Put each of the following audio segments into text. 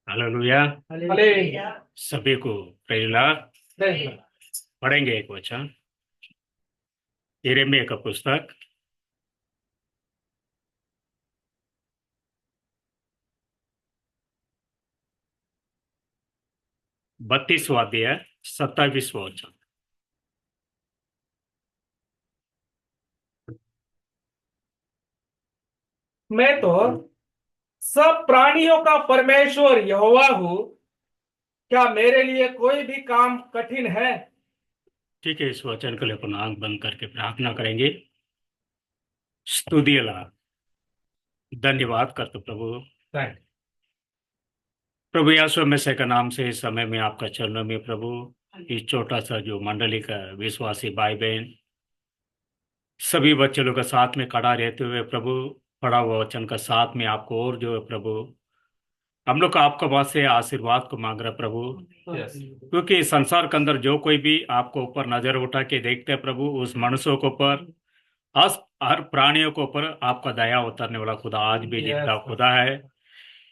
Hallelujah. Hallelujah. सभी को प्रेला धन्यवाद। पढ़ेंगे एक वचन यिर्मयाह का पुस्तक 32वां अध्याय 27वां वचन। मैं तो सब प्राणियों का परमेश्वर यहोवा हूँ। क्या मेरे लिए कोई भी काम कठिन है? ठीक है, इस वचन के लिए अपन आंख बंद करके प्रार्थना करेंगे। स्तुति ला, धन्यवाद करते प्रभु। थैंक प्रभु यीशु मसीह का नाम से इस समय में आपका चरणों में प्रभु, इस छोटा सा जो मंडली का विश्वासी भाई बहन सभी बच्चे लोग का साथ में खड़ा रहते हुए प्रभु, पढ़ा हुआ वचन का साथ में आपको और जो है प्रभु, हम लोग का आपका पास से आशीर्वाद को मांग रहा प्रभु। यस। क्योंकि इस संसार के अंदर जो कोई भी आपको ऊपर नजर उठा के देखते हैं प्रभु, उस मनुष्यों के ऊपर, हर प्राणियों के ऊपर आपका दया उतरने वाला खुदा आज भी जिंदा खुदा है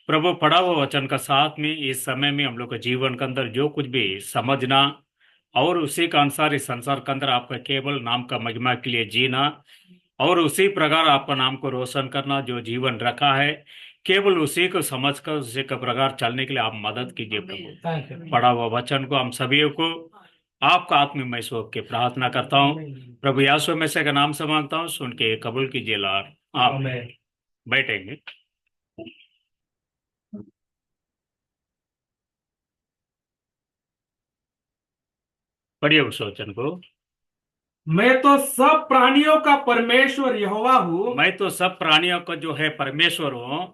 प्रभु। पढ़ा हुआ वचन का साथ में इस समय में हम लोग के जीवन के अंदर जो कुछ भी समझना और उसी का अनुसार इस संसार के अंदर आपका केवल नाम का महिमा के लिए जीना और उसी प्रकार आपका नाम को रोशन करना, जो जीवन रखा है केवल उसी को समझकर उसी के प्रकार चलने के लिए आप मदद कीजिए थैंक प्रभु। यू। पढ़ा हुआ वचन को हम सभी को आपका आत्मीय सौंप के प्रार्थना करता हूँ प्रभु। यीशु मसीह का नाम से मांगता हूँ, सुन के कबूल कीजिए लॉर्ड। आप आमीन। बैठेंगे। पढ़िए उस वचन को। मैं तो सब प्राणियों का परमेश्वर यहोवा हूँ। मैं तो सब प्राणियों का जो है परमेश्वर हूँ।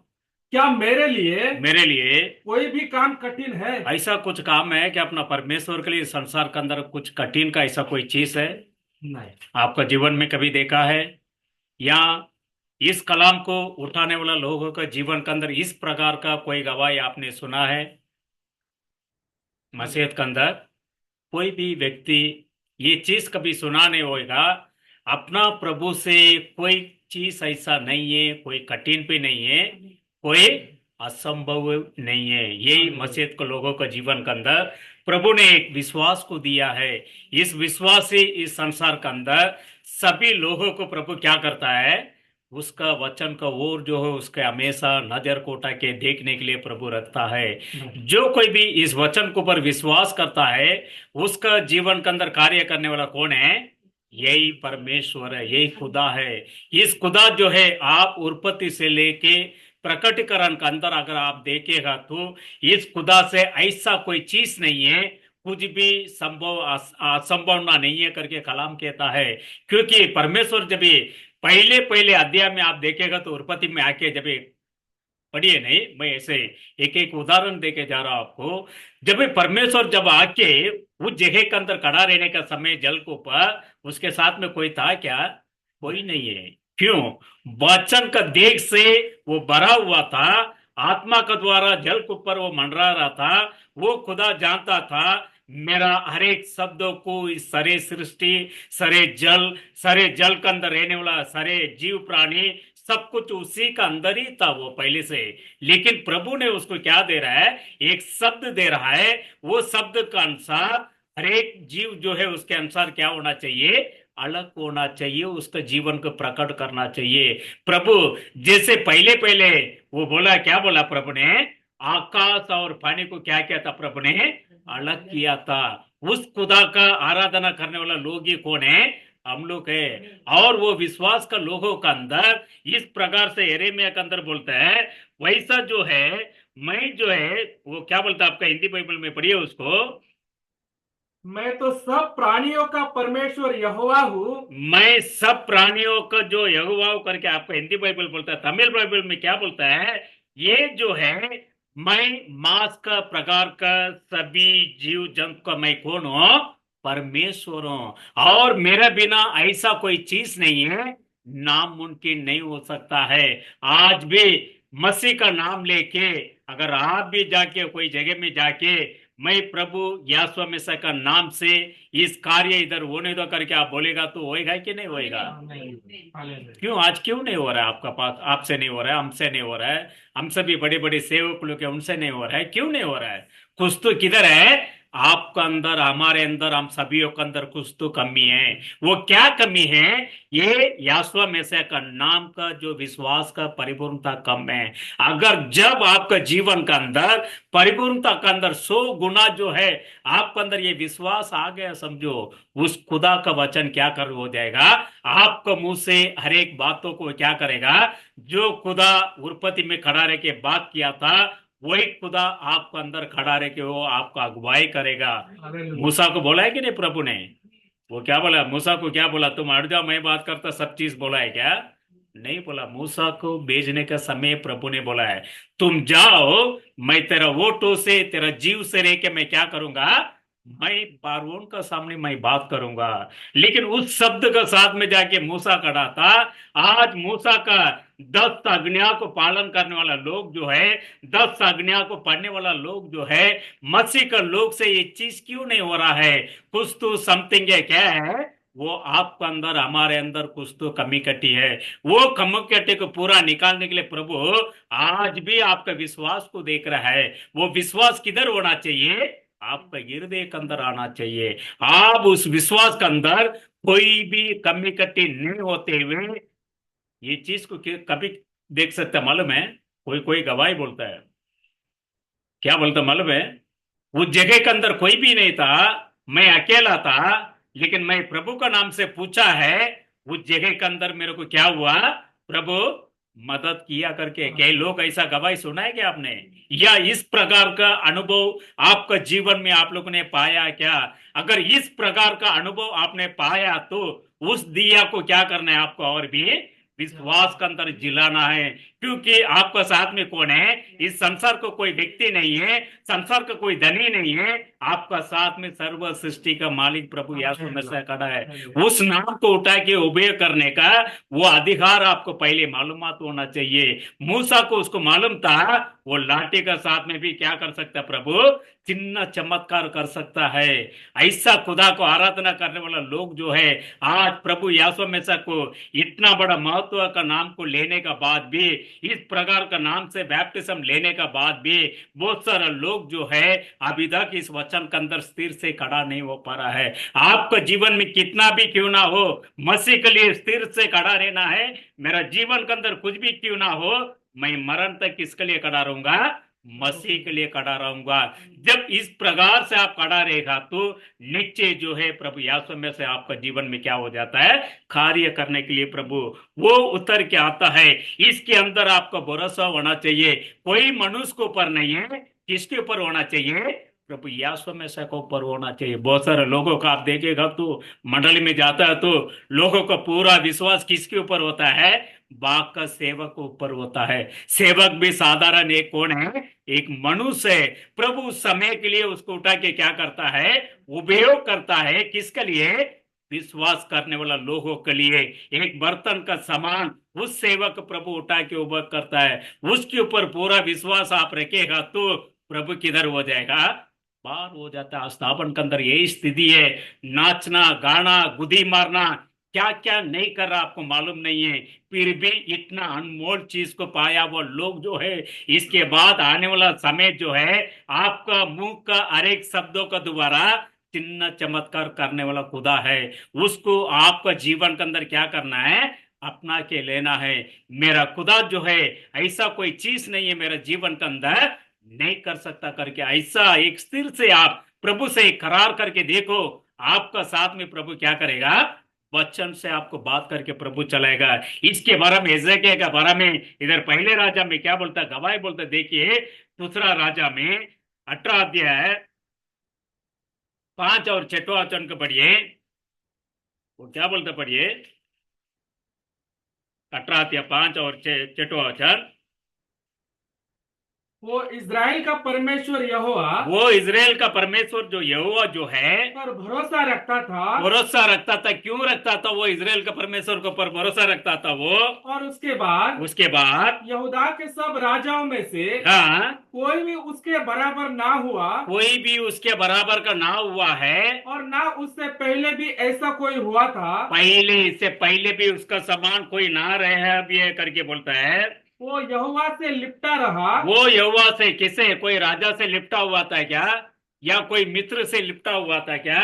क्या मेरे लिए मेरे लिए कोई भी काम कठिन है? ऐसा कुछ काम है कि अपना परमेश्वर के लिए संसार के अंदर कुछ कठिन का ऐसा कोई चीज है नहीं। आपका जीवन में कभी देखा है? या इस कलाम को उठाने वाला लोगों का जीवन के अंदर इस प्रकार का कोई गवाही आपने सुना है? मसीहत के अंदर कोई भी व्यक्ति ये चीज कभी सुना नहीं होगा, अपना प्रभु से कोई चीज ऐसा नहीं है, कोई कठिन भी नहीं है, कोई असंभव नहीं है। यही मसीहत को लोगों का जीवन के अंदर प्रभु ने एक विश्वास को दिया है। इस विश्वास से इस संसार के अंदर सभी लोगों को प्रभु क्या करता है, उसका वचन का ओर जो है उसके हमेशा नजर को उठा के देखने के लिए प्रभु रखता है। जो कोई भी इस वचन के ऊपर विश्वास करता है उसका जीवन के अंदर कार्य करने वाला कौन है? यही परमेश्वर है, यही खुदा है। इस खुदा जो है आप उत्पत्ति से लेके प्रकटीकरण के अंदर अगर आप देखेगा तो इस खुदा से ऐसा कोई चीज नहीं है, कुछ भी संभव असंभव नहीं है करके कलाम कहता है। क्योंकि परमेश्वर जब ये पहले पहले अध्याय में आप देखेगा तो उत्पत्ति में आके जब पढ़िए नहीं, मैं ऐसे एक एक उदाहरण देके जा रहा हूं आपको। जब ये परमेश्वर जब आके उस जगह के अंदर खड़ा रहने का समय जल के ऊपर, उसके साथ में कोई था क्या? कोई नहीं है। क्यों? वचन का देख से वो भरा हुआ था, आत्मा का द्वारा जल के ऊपर वो मंडरा रहा था। वो खुदा जानता था मेरा हर एक शब्दों को इस सारे सृष्टि, सारे जल के अंदर रहने वाला सारे जीव प्राणी सब कुछ उसी का अंदर ही था वो पहले से। लेकिन प्रभु ने उसको क्या दे रहा है? एक शब्द दे रहा है। वो शब्द का अनुसार हर एक जीव जो है उसके अनुसार क्या होना चाहिए? अलग होना चाहिए, उसका जीवन को प्रकट करना चाहिए। प्रभु जैसे पहले पहले वो बोला, क्या बोला प्रभु ने? आकाश और पानी को क्या किया था प्रभु ने? अलग किया था। उस खुदा का आराधना करने वाला लोग ही कौन है? हम लोग है। और वो विश्वास का लोगों का अंदर इस प्रकार से यिर्मयाह के अंदर बोलता है, वैसा जो है मैं जो है वो क्या बोलता है, आपका हिंदी बाइबल में पढ़िए उसको। मैं तो सब प्राणियों का परमेश्वर यहोवा हूँ। मैं सब प्राणियों का जो यहोवा करके आपका हिंदी बाइबल बोलता है, तमिल बाइबल में क्या बोलता है? ये जो है मैं मांस का प्रकार का सभी जीव जंतु का मैं कौन हूं? परमेश्वर हूं। और मेरे बिना ऐसा कोई चीज नहीं है, नामुमकिन नहीं हो सकता है। आज भी मसीह का नाम लेके अगर आप भी जाके कोई जगह में जाके मैं प्रभु यास्वा मेसा का नाम से इस कार्य इधर होने दो करके आप बोलेगा तो होएगा कि नहीं होएगा? क्यों आज क्यों नहीं हो रहा है आपका पास? आपसे नहीं हो रहा है, हमसे नहीं हो रहा है, हम सभी बड़े बड़े सेवक लोग हैं उनसे नहीं हो रहा है, क्यों नहीं हो रहा है? कुछ तो किधर है आपका अंदर, हमारे अंदर, हम सभी के अंदर कुछ तो कमी है। वो क्या कमी है? ये यास्वा मेसा का नाम का जो विश्वास का परिपूर्णता कम है। अगर जब आपका जीवन का अंदर परिपूर्णता का अंदर 100 गुना जो है आपके अंदर ये विश्वास आ गया, समझो उस खुदा का वचन क्या कर हो जाएगा, आपको मुंह से हर एक बातों को क्या करेगा, जो खुदा उற்பत्ति में खड़ा रह के बात किया था वही खुदा आपको अंदर खड़ा रह के वो आपका अगुवाई करेगा। मूसा को बोला है कि नहीं प्रभु ने? वो क्या बोला मूसा को? क्या बोला? तुम हट जाओ, मैं बात करता, सब चीज बोला है क्या? नहीं बोला। मूसा को भेजने का समय प्रभु ने बोला है तुम जाओ, मैं तेरा वोटों से तेरा जीव से रह के मैं क्या करूंगा, मैं पार्वोन का सामने मैं बात करूंगा। लेकिन उस शब्द का साथ में जाके मूसा खड़ा था। आज मूसा का 10 आज्ञा को पालन करने वाला लोग जो है, 10 आज्ञा को पढ़ने वाला लोग जो है, मसीह का लोग से ये चीज क्यों नहीं हो रहा है? कुछ तो समथिंग है, क्या है वो? आपका अंदर, हमारे अंदर कुछ तो कमी कटी है। वो कमी कटी को पूरा निकालने के लिए प्रभु आज भी आपका विश्वास को देख रहा है। वो विश्वास किधर होना चाहिए? आपका हृदय के अंदर आना चाहिए। आप उस विश्वास के अंदर कोई भी कमी कटी नहीं होते हुए ये चीज को कभी देख सकते हैं, मालूम है? कोई कोई गवाही बोलता है, क्या बोलता मालूम है? उस जगह के अंदर कोई भी नहीं था, मैं अकेला था, लेकिन मैं प्रभु का नाम से पूछा है, उस जगह के अंदर मेरे को क्या हुआ, प्रभु मदद किया करके। कई लोग ऐसा गवाही सुना है क्या आपने? या इस प्रकार का अनुभव आपका जीवन में आप लोगों ने पाया है क्या? अगर इस प्रकार का अनुभव आपने पाया तो उस दिया को क्या करना है आपको, और भी विश्वास के अंदर जिलाना है। क्योंकि आपका साथ में कौन है? इस संसार को कोई व्यक्ति नहीं है, संसार का कोई धनी नहीं है, आपका साथ में सर्व सृष्टि का मालिक प्रभु यीशु मसीह खड़ा है। उस नाम को उठा के उबेय करने का वो अधिकार आपको पहले मालूमात होना चाहिए। मूसा को उसको मालूम था, वो लाठी का साथ में भी क्या कर सकता है प्रभु, चिन्ह चमत्कार कर सकता है। ऐसा खुदा को आराधना करने वाला लोग जो है, आज प्रभु यीशु मसीह को इतना बड़ा महत्व का नाम को लेने का बाद भी, इस प्रकार का नाम से बैप्टिज्म लेने का बाद भी बहुत सारा लोग जो है अभी तक इस वचन के अंदर स्थिर से खड़ा नहीं हो पा रहा है। आपका जीवन में कितना भी क्यों ना हो, मसीह के लिए स्थिर से खड़ा रहना है। मेरा जीवन के अंदर कुछ भी क्यों ना हो, मैं मरण तक किसके लिए खड़ा रहूंगा? मसीह के लिए खड़ा रहूंगा। जब इस प्रकार से आप खड़ा रहेगा तो नीचे जो है प्रभु यीशु में से आपका जीवन में क्या हो जाता है, कार्य करने के लिए प्रभु वो उतर के आता है। इसके अंदर आपका भरोसा होना चाहिए, कोई मनुष्य के ऊपर नहीं है। किसके ऊपर होना चाहिए? प्रभु यीशु में से को ऊपर होना चाहिए। बहुत सारे लोगों का आप देखेगा तो मंडली में जाता है तो लोगों का पूरा विश्वास किसके ऊपर होता है? बाग का सेवक के ऊपर होता है। सेवक भी साधारण एक कौन है? एक मनुष्य है। प्रभु उस समय के लिए उसको उठा के क्या करता है, उपयोग करता है। किसके लिए? विश्वास करने वाला लोगों के लिए। एक बर्तन का समान उस सेवक प्रभु उठा के उपयोग करता है। उसके ऊपर पूरा विश्वास आप रखेगा तो प्रभु किधर हो जाएगा, पार हो जाता है। स्थापन के अंदर यही स्थिति है। नाचना, गाना, गुदी मारना, क्या क्या नहीं कर रहा आपको मालूम नहीं है, फिर भी इतना अनमोल चीज को पाया वो लोग जो है। इसके बाद आने वाला समय जो है, आपका मुंह का हर एक शब्दों का दोबारा चिन्ह चमत्कार करने वाला खुदा है। उसको आपका जीवन के अंदर क्या करना है, अपना के लेना है। मेरा खुदा जो है ऐसा कोई चीज नहीं है मेरा जीवन के अंदर नहीं कर सकता करके, ऐसा एक स्थिर से आप प्रभु से करार करके देखो। आपका साथ में प्रभु क्या करेगा, वचन से आपको बात करके प्रभु चलाएगा। इसके बारे में, हिजकिय्याह के बारे में इधर पहले राजा में क्या बोलता है, गवाही बोलता है। देखिए दूसरा राजा में 18 अध्याय 5 और 6 वचन को पढ़िए। वो क्या बोलता, पढ़िए 18 अध्याय 5 और 6 वचन। वो इज़राइल का परमेश्वर यहोवा वो इजराइल का परमेश्वर जो यहोवा जो है पर भरोसा रखता था, भरोसा रखता था। क्यों रखता था? वो इजराइल का परमेश्वर के ऊपर भरोसा रखता था वो। और उसके बाद उसके बाद यहूदा के सब राजाओं में से हाँ, कोई भी उसके बराबर ना हुआ, कोई भी उसके बराबर का ना हुआ है। और ना उससे पहले भी ऐसा कोई हुआ था। पहले, इससे पहले भी उसका समान कोई ना रहे है, अब ये करके बोलता है। वो यहोवा से लिपटा रहा, वो यहोवा से किसे? कोई राजा से लिपटा हुआ था क्या? या कोई मित्र से लिपटा हुआ था क्या?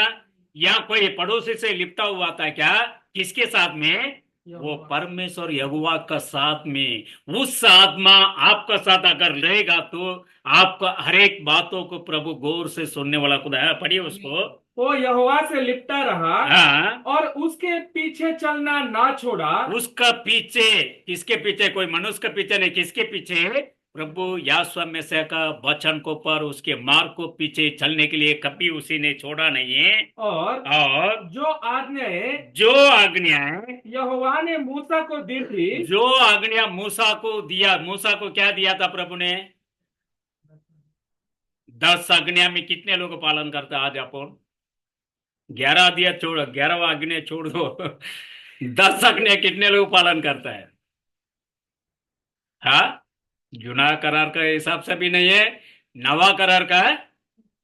या कोई पड़ोसी से लिपटा हुआ था क्या? किसके साथ में? वो यहोवा। परमेश्वर यहोवा का साथ में। उस आत्मा आपका साथ अगर रहेगा तो आपका हर एक बातों को प्रभु गौर से सुनने वाला खुदा है। पढ़िए उसको। वो यहोवा से लिपटा रहा हाँ, और उसके पीछे चलना ना छोड़ा। उसका पीछे, किसके पीछे? कोई मनुष्य के पीछे नहीं, किसके पीछे? प्रभु यासुआ मसीह का वचन को पर उसके मार्ग को पीछे चलने के लिए कभी उसी ने छोड़ा नहीं है। और और जो आज्ञाएं जो आज्ञाएं, यहोवा ने मूसा को दी थी, जो आज्ञा मूसा को दिया, मूसा को क्या दिया था प्रभु ने? 10 आज्ञा में कितने लोग पालन करते हैं आज अपन? 11 दिया छोड़, 11वां आज्ञा छोड़ दो। 10 आज्ञा कितने लोग पालन करता है? हाँ, जुना करार का हिसाब से भी नहीं है, नवा करार का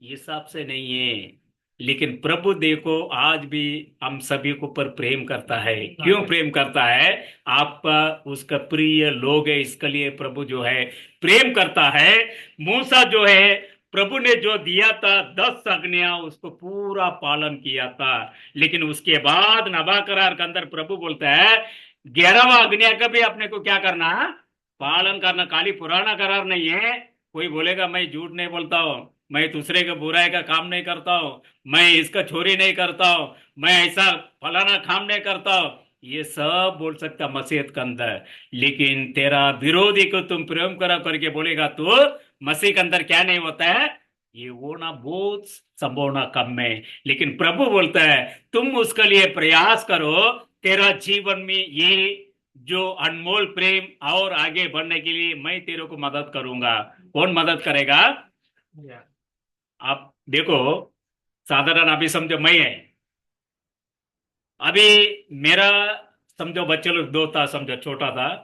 हिसाब से नहीं है। लेकिन प्रभु देखो आज भी हम सभी को पर प्रेम करता है। क्यों प्रेम करता है? आपका उसका प्रिय लोग है, इसके लिए प्रभु जो है प्रेम करता है। मूसा जो है, प्रभु ने जो दिया था 10 आज्ञा, उसको पूरा पालन किया था। लेकिन उसके बाद नवा करार के अंदर प्रभु बोलता है 11वां आज्ञा का भी अपने को क्या करना? पालन करना। खाली पुराना करार नहीं है। कोई बोलेगा मैं झूठ नहीं बोलता हूँ, मैं दूसरे के बुराई का काम नहीं करता हूँ, मैं इसका चोरी नहीं करता हूँ, मैं ऐसा फलाना काम नहीं करता हूँ, ये सब बोल सकता मसीहत के अंदर। लेकिन तेरा विरोधी को तुम प्रेम करा करके बोलेगा तो मसीह के अंदर क्या नहीं होता है? ये होना बहुत संभावना कम है। लेकिन प्रभु बोलता है तुम उसके लिए प्रयास करो, तेरा जीवन में ये जो अनमोल प्रेम और आगे बढ़ने के लिए मैं तेरे को मदद करूंगा। कौन मदद करेगा? आप देखो, साधारण अभी समझो मैं है, अभी मेरा समझो बच्चे लोग दो था, समझो छोटा था,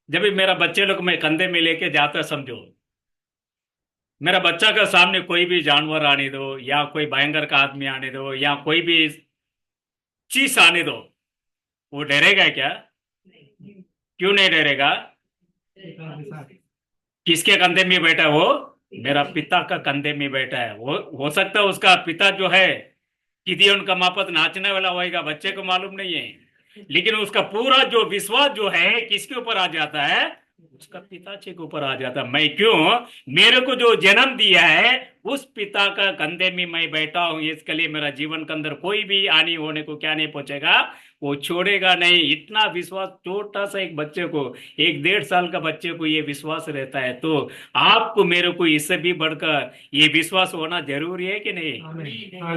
जब भी मेरा बच्चे लोग मैं कंधे में लेके जाता, समझो मेरा बच्चा का सामने कोई भी जानवर आने दो या कोई भयंकर का आदमी आने दो या कोई भी चीज आने दो, वो डरेगा क्या? क्यों नहीं डरेगा? किसके कंधे में बैठा है वो? मेरा पिता का कंधे में बैठा है। वो हो सकता है उसका पिता जो है गिदियोन का मापत नाचने वाला होएगा, बच्चे को मालूम नहीं है। लेकिन उसका पूरा जो विश्वास जो है किसके ऊपर आ जाता है? उसका पिताजी के ऊपर आ जाता है। मैं क्यों? मेरे को जो जन्म दिया है उस पिता का कंधे में मैं बैठा हूं, इसके लिए मेरा जीवन के अंदर कोई भी हानि होने को क्या नहीं पहुंचेगा, वो छोड़ेगा नहीं। इतना विश्वास छोटा सा एक बच्चे को, एक 1.5 साल का बच्चे को ये विश्वास रहता है, तो आपको मेरे को इससे भी बढ़कर ये विश्वास होना जरूरी है कि नहीं?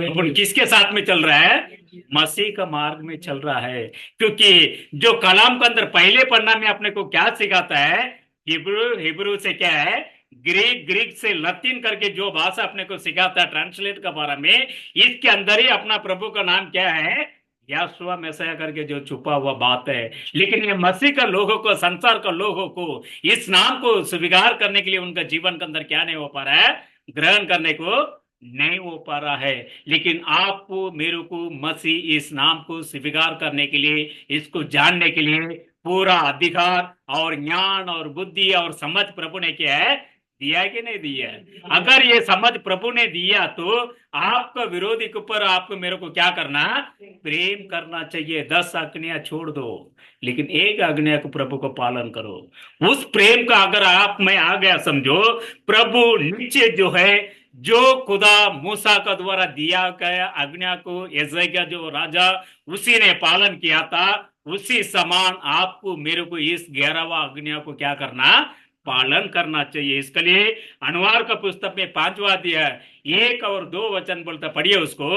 अपन किसके साथ में चल रहा है? मसीह का मार्ग में चल रहा है। क्योंकि जो कलाम के अंदर पहले पन्ना में अपने को क्या सिखाता है? हिब्रू, हिब्रू से क्या है? ग्रीक, ग्रीक से लतीन करके जो भाषा अपने को सिखाता है ट्रांसलेट का बारे में, इसके अंदर ही अपना प्रभु का नाम क्या है? यासुआ मैसिया करके जो छुपा हुआ बात है। लेकिन ये मसीह का लोगों को, संसार का लोगों को इस नाम को स्वीकार करने के लिए उनका जीवन के अंदर क्या नहीं हो पा रहा है? ग्रहण करने को नहीं हो पा रहा है। लेकिन आपको मेरे को मसीह इस नाम को स्वीकार करने के लिए, इसको जानने के लिए पूरा अधिकार और ज्ञान और बुद्धि और समझ प्रभु ने क्या है? दिया है कि नहीं दिया है? अगर ये समझ प्रभु ने दिया तो आपका विरोधी के ऊपर आपको मेरे को क्या करना? प्रेम करना चाहिए। 10 आज्ञा छोड़ दो, लेकिन एक आज्ञा को प्रभु को पालन करो। उस प्रेम का अगर आप में आ गया, समझो प्रभु नीचे जो है, जो खुदा मूसा का द्वारा दिया गया आज्ञा को यशायाह जो राजा उसी ने पालन किया था, उसी समान आपको मेरे को इस 11वां आज्ञा को क्या करना? पालन करना चाहिए। इसके लिए अनुवार का पुस्तक में 5वां अध्याय 1 और 2 वचन बोलता, पढ़िए उसको।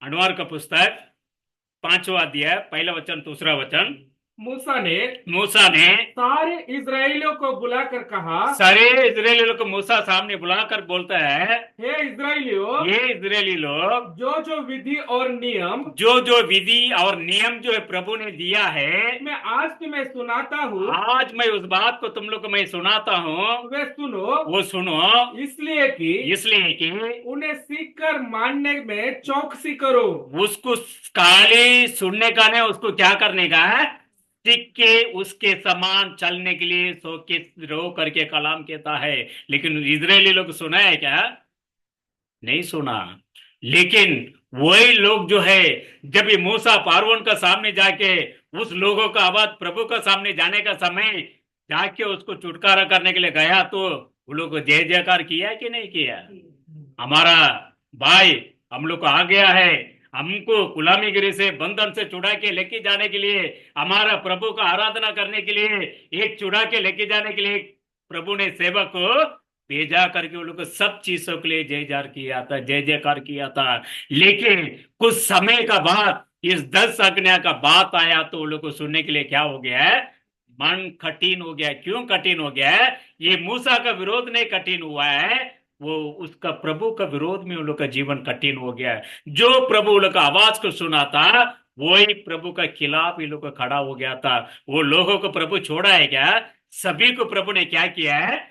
अनुवार का पुस्तक 5वां अध्याय 1 वचन 2 वचन। मूसा ने सारे इजरायलियों को बुलाकर कहा, सारे इजरायली लोग को मूसा सामने बुलाकर बोलता है, हे इजरायलियों, ये इजरायली लोग जो जो विधि और नियम जो जो विधि और नियम जो है प्रभु ने दिया है, मैं आज तुम्हें सुनाता हूँ, आज मैं उस बात को तुम लोग को मैं सुनाता हूँ, वे सुनो, वो सुनो, इसलिए कि इसलिए कि उन्हें सीख कर मानने में चौकसी करो। उसको खाली सुनने का नहीं, उसको क्या करने का है, सीख के उसके समान चलने के लिए सो के रो करके कलाम कहता है। लेकिन इजरायली लोग सुना है क्या? नहीं सुना। लेकिन वही लोग जो है, जब ये मूसा पार्वन का सामने जाके उस लोगों का आवाज प्रभु का सामने जाने का समय जाके उसको छुटकारा करने के लिए गया, तो वो लोग जय जयकार किया कि नहीं किया? हमारा भाई हम लोग को आ गया है, हमको गुलामीगिरी से बंधन से छुड़ा के लेके जाने के लिए, हमारा प्रभु का आराधना करने के लिए, एक छुड़ा के लेके जाने के लिए प्रभु ने सेवक को भेजा करके उन लोग को सब चीजों के लिए जय जयकार किया था, जय जयकार किया था। लेकिन कुछ समय का बाद इस 10 आज्ञा का बात आया तो उन लोग को सुनने के लिए क्या हो गया है, मन कठिन हो गया। क्यों कठिन हो गया है? ये मूसा का विरोध नहीं कठिन हुआ है, वो उसका प्रभु का विरोध में उन लोग का जीवन कठिन हो गया है। जो प्रभु उन लोग का आवाज को सुना था वही प्रभु का खिलाफ इन लोग का खड़ा हो गया था। वो लोगों को प्रभु छोड़ा है क्या? सभी को प्रभु ने क्या किया है?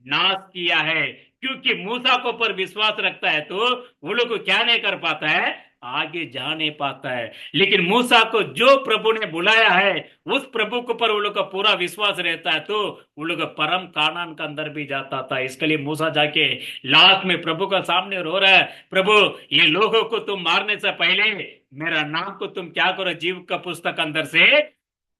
नाश किया है। क्योंकि मूसा को पर विश्वास रखता है तो वो लोग को क्या नहीं कर पाता है, आगे जा नहीं पाता है। लेकिन मूसा को जो प्रभु ने बुलाया है उस प्रभु को पर वो लोग का पूरा विश्वास रहता है तो वो लोग परम कानान का अंदर भी जाता था। इसके लिए मूसा जाके लास्ट में प्रभु का सामने रो रहा है, प्रभु ये लोगों को तुम मारने से पहले मेरा नाम को तुम क्या करो, जीव का पुस्तक अंदर से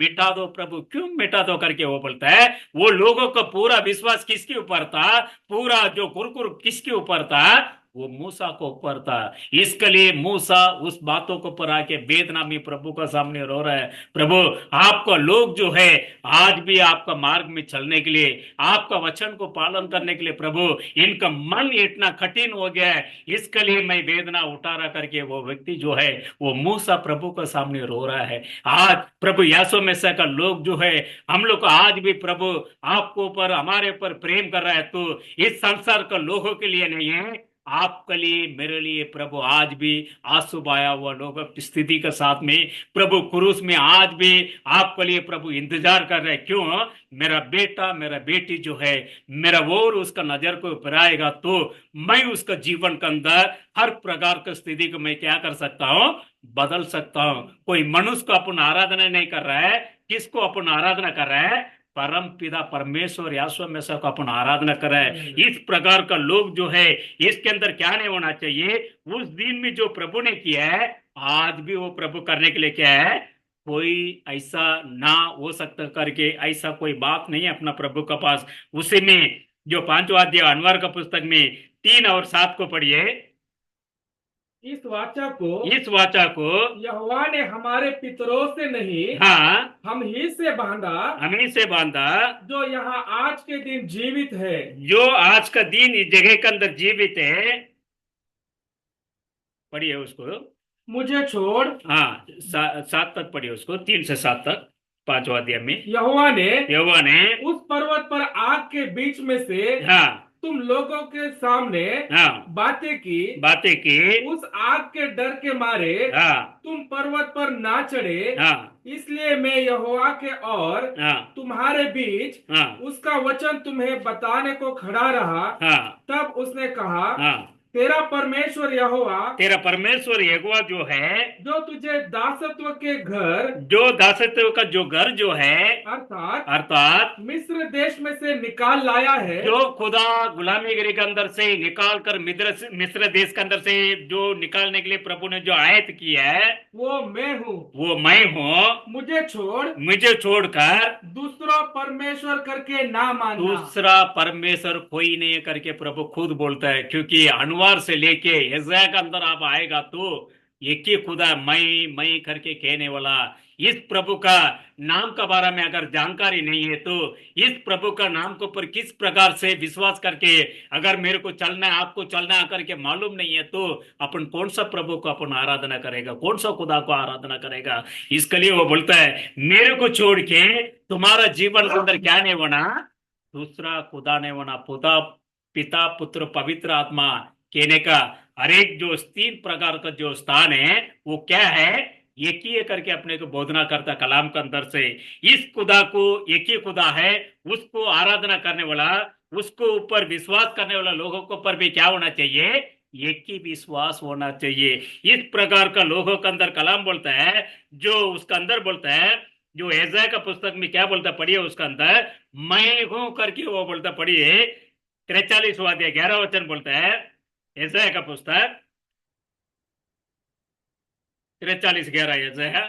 मिटा दो। प्रभु क्यों मिटा दो करके वो बोलता है, वो लोगों का पूरा विश्वास किसके ऊपर था, पूरा जो गुरुकुर किसके ऊपर था, वो मूसा को ऊपर था। इसके लिए मूसा उस बातों को पर आके वेदनामी प्रभु का सामने रो रहा है, प्रभु आपका लोग जो है आज भी आपका मार्ग में चलने के लिए, आपका वचन को पालन करने के लिए प्रभु इनका मन इतना कठिन हो गया है, इसके लिए मैं वेदना उठा रहा करके वो व्यक्ति जो है वो मूसा प्रभु का सामने रो रहा है। आज प्रभु यासो में से का लोग जो है हम लोग को आज भी प्रभु आपको ऊपर हमारे ऊपर प्रेम कर रहा है, तो इस संसार का लोगों के लिए नहीं है, आपके लिए मेरे लिए प्रभु आज भी आंसू बहाया हुआ लोग स्थिति के साथ में प्रभु क्रूस में आज भी आपके लिए प्रभु इंतजार कर रहे हैं। क्यों? मेरा बेटा मेरा बेटी जो है मेरा वो उसका नजर को ऊपर आएगा तो मैं उसका जीवन के अंदर हर प्रकार की स्थिति को मैं क्या कर सकता हूं, बदल सकता हूं। कोई मनुष्य को अपन आराधना नहीं कर रहा है, किसको अपन आराधना कर रहा है, परम पिता परमेश्वर यासुआ में को अपन आराधना कर रहा है। इस प्रकार का लोग जो है इसके अंदर क्या नहीं होना चाहिए, उस दिन में जो प्रभु ने किया है आज भी वो प्रभु करने के लिए क्या है, कोई ऐसा ना हो सकता करके ऐसा कोई बात नहीं है अपना प्रभु के पास। उसी में जो 5वां अध्याय अनवर का पुस्तक में 3 और 7 को पढ़िए। इस वाचा को यहोवा ने हमारे पितरों से नहीं, हाँ हम ही से बांधा, हमें से बांधा, जो यहाँ आज के दिन जीवित है, जो आज का दिन इस जगह के अंदर जीवित है। पढ़िए उसको, मुझे छोड़। हाँ 7 तक पढ़िए उसको, 3 से 7 तक 5वां अध्याय में। यहोवा ने उस पर्वत पर आग के बीच में से हाँ तुम लोगों के सामने हाँ बातें की, उस आग के डर के मारे हाँ तुम पर्वत पर ना चढ़े। हाँ इसलिए मैं यहोवा के और हाँ तुम्हारे बीच हाँ उसका वचन तुम्हें बताने को खड़ा रहा। हाँ तब उसने कहा, हाँ तेरा परमेश्वर यहोवा, तेरा परमेश्वर यहोवा जो है, जो तुझे दासत्व के घर, जो दासत्व का जो घर जो है अर्थात मिस्र देश में से निकाल लाया है, जो खुदा गुलामीगिरी के अंदर से निकाल कर मिस्र देश के अंदर से जो निकालने के लिए प्रभु ने जो आयत किया है वो मैं हूँ। मुझे छोड़कर दूसरा परमेश्वर करके ना मानना। दूसरा परमेश्वर कोई नहीं करके प्रभु खुद बोलता है। क्योंकि अनुवार से लेके यशायाह के अंदर आप आएगा तो एक ही खुदा मैं करके कहने वाला इस प्रभु का नाम के बारे में अगर जानकारी नहीं है तो इस प्रभु का नाम के ऊपर किस प्रकार से विश्वास करके अगर मेरे को चलना है, आपको चलना है करके मालूम नहीं है तो अपन कौन सा प्रभु को अपन आराधना करेगा, कौन सा खुदा को आराधना करेगा। इसके लिए वो बोलता है मेरे को छोड़ के तुम्हारा जीवन के अंदर क्या नहीं बना, दूसरा खुदा ने बना। खुदा पिता पुत्र पवित्र आत्मा कहने का हर एक जो 3 प्रकार का जो स्थान है वो क्या है, एक ही करके अपने को बोधना करता कलाम के अंदर से। इस खुदा को एक ही खुदा है, उसको आराधना करने वाला, उसको ऊपर विश्वास करने वाला लोगों को ऊपर भी क्या होना चाहिए, एक ही विश्वास होना चाहिए। इस प्रकार का लोगों के अंदर कलाम बोलता है, जो उसका अंदर बोलता है, जो एसाया का पुस्तक में क्या बोलता पढ़िए उसका अंदर, मैं हूं करके वो बोलता पढ़िए 43वां अध्याय 11 वचन बोलता है, एसाया का पुस्तक 43:11 एसाया,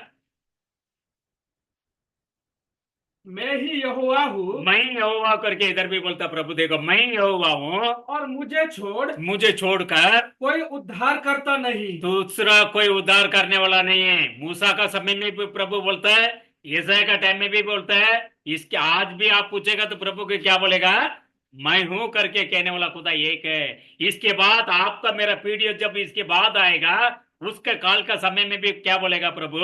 मैं ही यहोवा हूँ मैं यहोवा करके इधर भी बोलता प्रभु, देखो मैं यहोवा हूं और मुझे छोड़कर कोई उद्धार करता नहीं। दूसरा कोई उद्धार करने वाला नहीं है। मूसा का समय में भी प्रभु बोलता है, यशायाह का टाइम में भी बोलता है, इसके आज भी आप पूछेगा तो प्रभु के क्या बोलेगा, मैं हूं करके कहने वाला खुदा एक है। इसके बाद आपका मेरा पीडीएफ जब इसके बाद आएगा उसके काल का समय में भी क्या बोलेगा प्रभु,